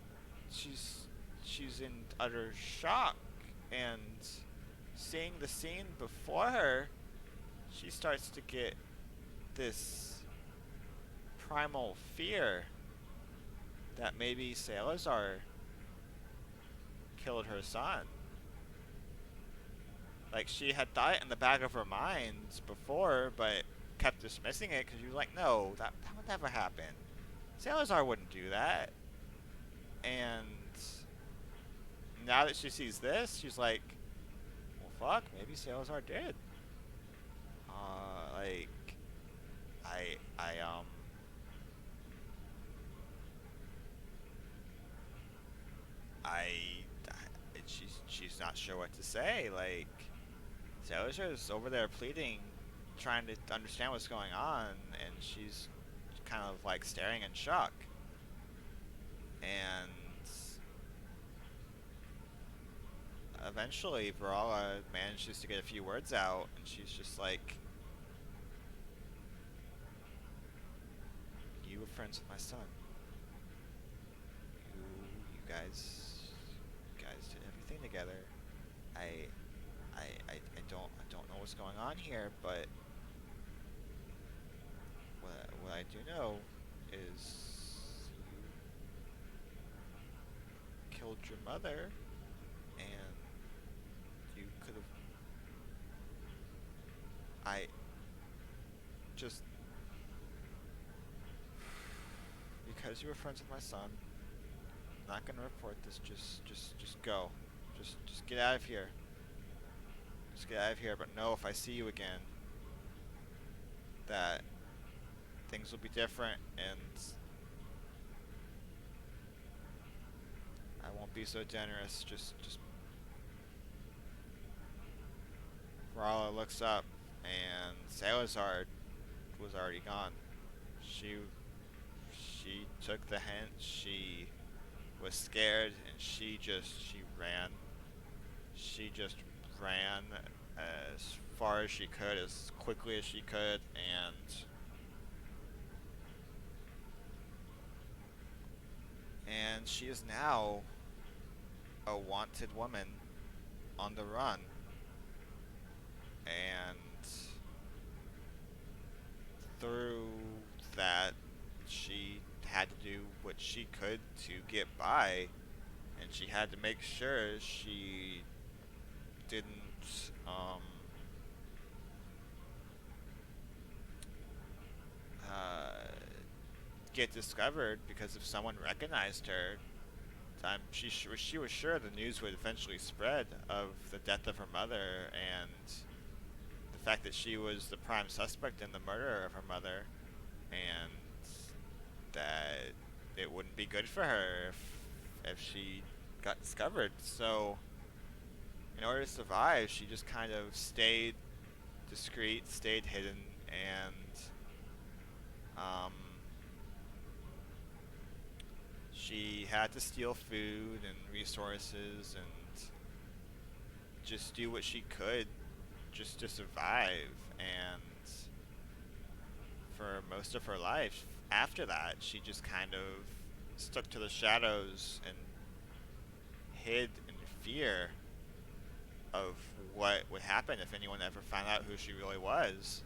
she's she's in utter shock, and seeing the scene before her, she starts to get this primal fear that maybe Caelisar killed her son. Like, she had thought it in the back of her mind before, but kept dismissing it because she was like, no, that would never happen. Caelisar wouldn't do that. And now that she sees this, she's like, well, fuck, maybe Caelisar did. Like, I, I, um, I, she's not sure what to say. Like, Caelisar's over there pleading, trying to understand what's going on, and she's kind of like staring in shock. And eventually, Varala manages to get a few words out, and she's just like, "You were friends with my son. You guys did everything together. I, I don't know what's going on here, but what I do know is you killed your mother, and you could have. I just because you were friends with my son. I'm not gonna report this. Just go. Just get out of here. Just get out of here. But know if I see you again, that things will be different, and I won't be so generous. Just. Rala looks up, and Salazar was already gone. She took the hint. She was scared, and she ran. She just ran as far as she could, as quickly as she could, and she is now a wanted woman on the run. And through that, she had to do what she could to get by, and she had to make sure she didn't get discovered, because if someone recognized her, she was sure the news would eventually spread of the death of her mother, and the fact that she was the prime suspect in the murder of her mother, and that it wouldn't be good for her if she got discovered. So, in order to survive, she just kind of stayed discreet, stayed hidden, and she had to steal food and resources and just do what she could just to survive. And for most of her life after that, she just kind of stuck to the shadows and hid in fear of what would happen if anyone ever found out who she really was.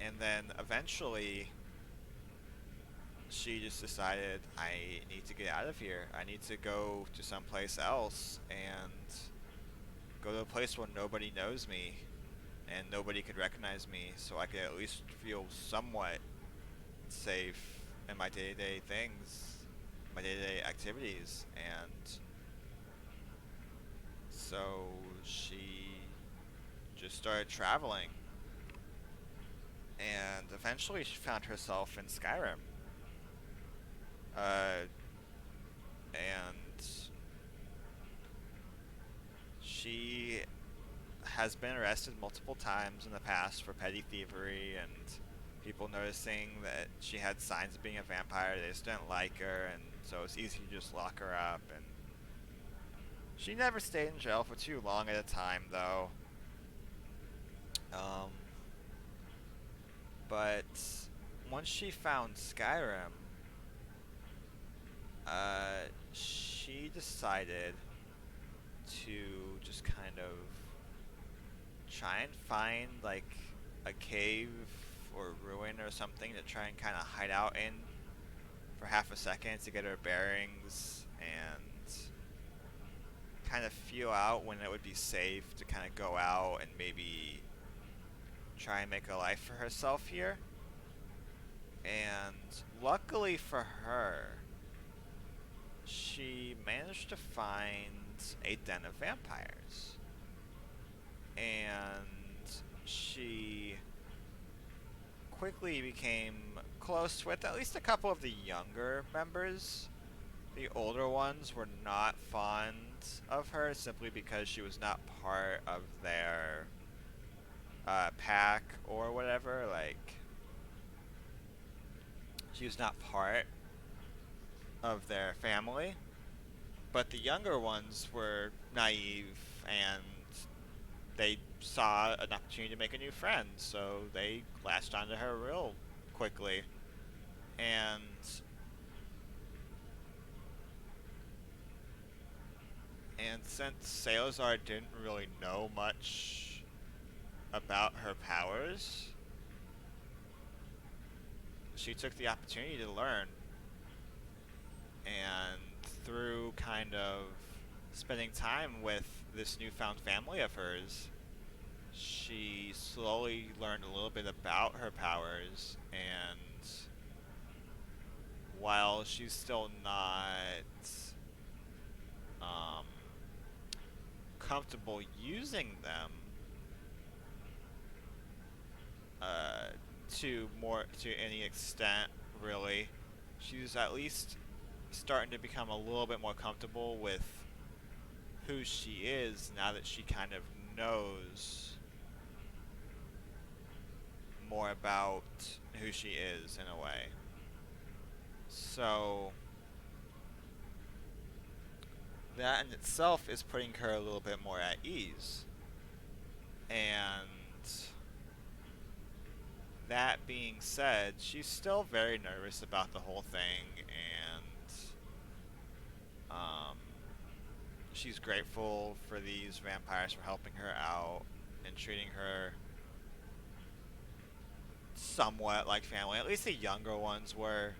And then eventually, she just decided, I need to get out of here. I need to go to someplace else and go to a place where nobody knows me and nobody could recognize me, so I could at least feel somewhat safe in my day-to-day things, my day-to-day activities. And so she just started traveling, and eventually she found herself in Skyrim. And she has been arrested multiple times in the past for petty thievery, and people noticing that she had signs of being a vampire. They just didn't like her, and so it's easy to just lock her up. And she never stayed in jail for too long at a time, though. But once she found Skyrim, she decided to just kind of try and find like a cave or ruin or something to try and kind of hide out in for half a second to get her bearings and kind of feel out when it would be safe to kind of go out and maybe try and make a life for herself here. And luckily for her, she managed to find a den of vampires. And she quickly became close with at least a couple of the younger members. The older ones were not fond of her simply because she was not part of their pack or whatever. Like, she was not part of their family. But the younger ones were naive and they saw an opportunity to make a new friend, so they latched onto her real quickly. And since Caelisar didn't really know much about her powers, she took the opportunity to learn. And through kind of spending time with this newfound family of hers, she slowly learned a little bit about her powers, and while she's still not comfortable using them to any extent, really, she's at least starting to become a little bit more comfortable with who she is now that she kind of knows more about who she is in a way. So that in itself is putting her a little bit more at ease. And that being said, she's still very nervous about the whole thing, and she's grateful for these vampires for helping her out and treating her somewhat like family. At least the younger ones were.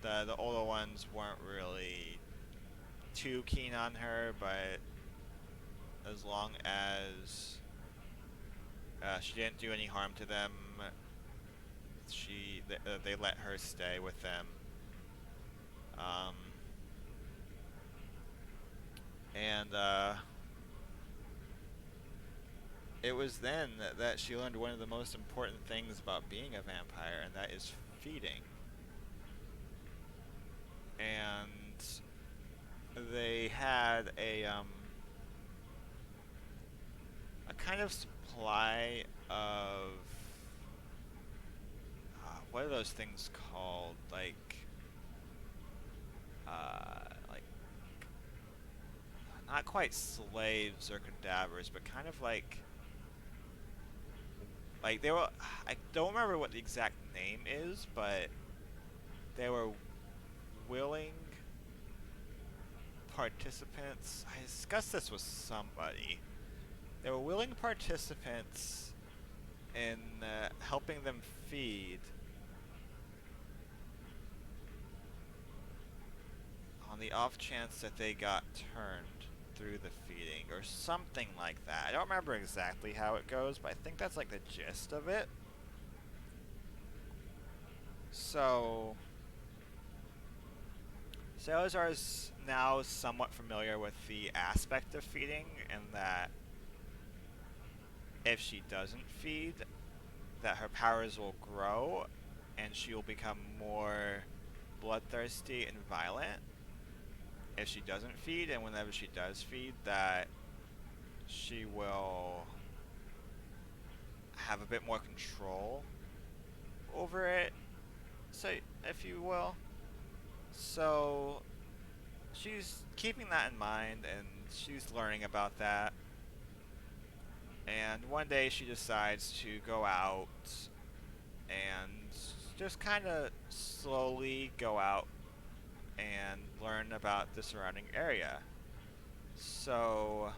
The older ones weren't really too keen on her, but as long as she didn't do any harm to them, they let her stay with them. And it was then that she learned one of the most important things about being a vampire, and that is feeding. And they had a kind of supply of what are those things called? Like not quite slaves or cadavers, but kind of like they were. I don't remember what the exact name is, but they were willing participants. I discussed this with somebody. They were willing participants in helping them feed on the off chance that they got turned through the feeding or something like that. I don't remember exactly how it goes, but I think that's like the gist of it. So Caelisar is now somewhat familiar with the aspect of feeding, and that if she doesn't feed, that her powers will grow and she will become more bloodthirsty and violent. If she doesn't feed, and whenever she does feed, that she will have a bit more control over it, so if you will. So she's keeping that in mind, and she's learning about that. And one day she decides to go out and just kind of slowly go out and learn about the surrounding area. So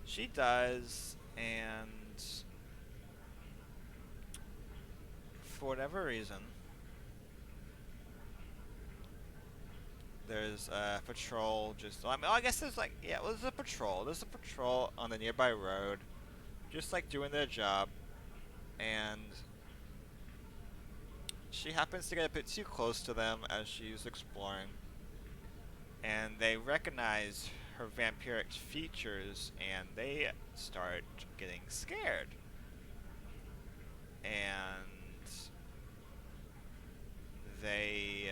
she does, and for whatever reason, there's a patrol just. I mean, I guess there's like, yeah, well, there's a patrol. There's a patrol on the nearby road, just like doing their job, and she happens to get a bit too close to them as she's exploring, and they recognize her vampiric features, and they start getting scared. And they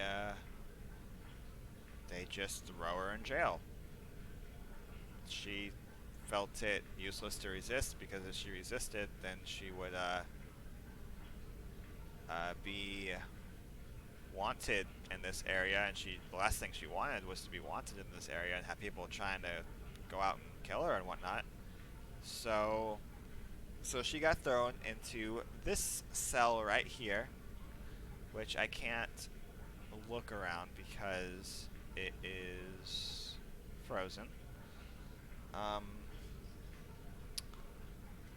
they just throw her in jail. She felt it useless to resist, because if she resisted, then she would be wanted in this area, and the last thing she wanted was to be wanted in this area and have people trying to go out and kill her and whatnot. So she got thrown into this cell right here, which I can't look around because it is frozen.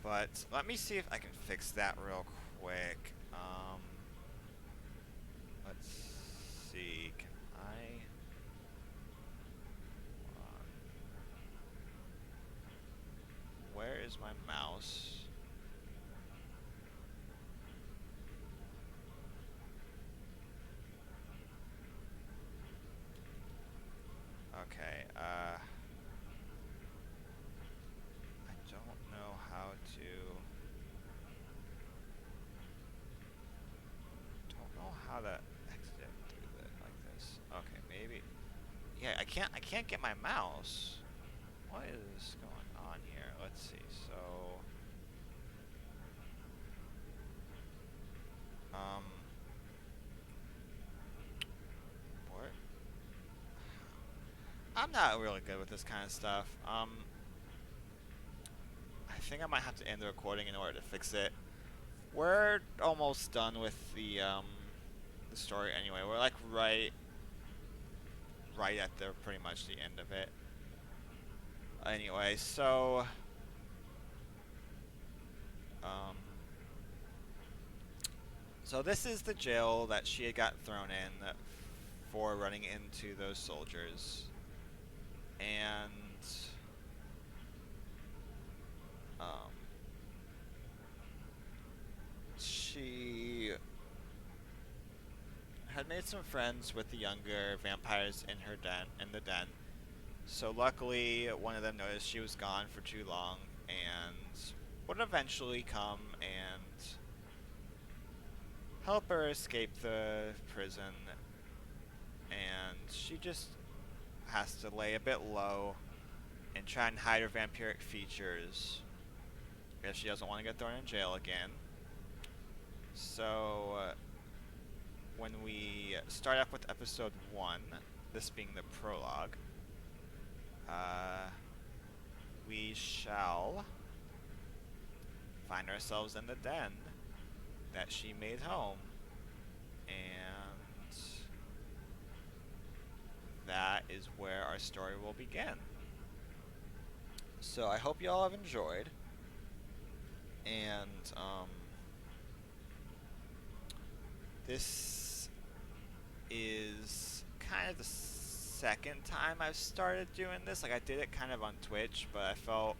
But let me see if I can fix that real quick. Let's see. Can I? Where is my mouse? Okay, I don't know how to... exit through like this. Okay, maybe... Yeah, I can't get my mouse. What is going on here? Let's see, so... What? I'm not really good with this kind of stuff. I think I might have to end the recording in order to fix it. We're almost done with the story anyway. We're like right at the pretty much the end of it. Anyway, so so this is the jail that she had got thrown in for running into those soldiers, and she had made some friends with the younger vampires in the den. So luckily, one of them noticed she was gone for too long and would eventually come and help her escape the prison. And she just has to lay a bit low and try and hide her vampiric features if she doesn't want to get thrown in jail again. So when we start off with episode 1, this being the prologue, we shall find ourselves in the den that she made home, and that is where our story will begin. So I hope you all have enjoyed, and this is kind of the second time I've started doing this. Like, I did it kind of on Twitch, but I felt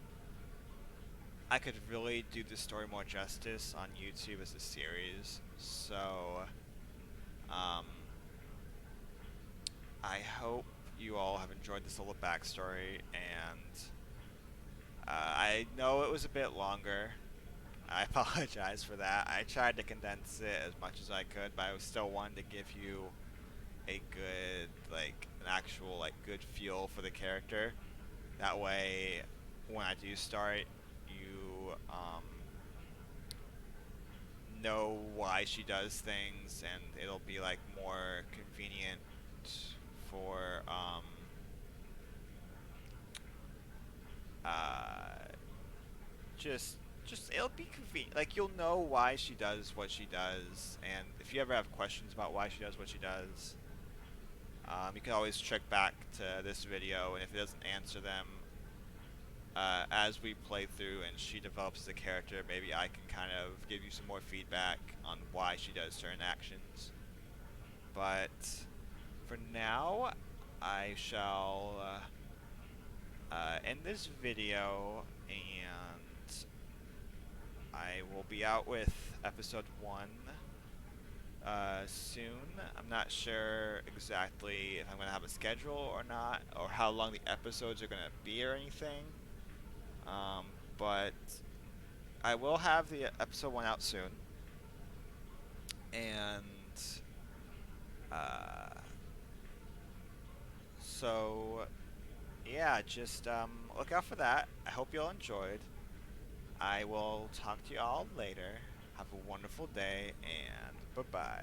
I could really do the story more justice on YouTube as a series. So I hope you all have enjoyed this little backstory, and I know it was a bit longer. I apologize for that. I tried to condense it as much as I could, but I was still wanting to give you a good, like, an actual, like, good feel for the character. That way, when I do start, you know why she does things, and it'll be, like, more convenient for just just it'll be convenient. Like you'll know why she does what she does, and if you ever have questions about why she does what she does, you can always check back to this video, and if it doesn't answer them as we play through and she develops as a character, maybe I can kind of give you some more feedback on why she does certain actions. But for now, I shall end this video, and I will be out with episode 1 soon. I'm not sure exactly if I'm going to have a schedule or not, or how long the episodes are going to be or anything. But I will have the episode 1 out soon. And so yeah, just look out for that. I hope you all enjoyed. I will talk to you all later. Have a wonderful day, and bye-bye.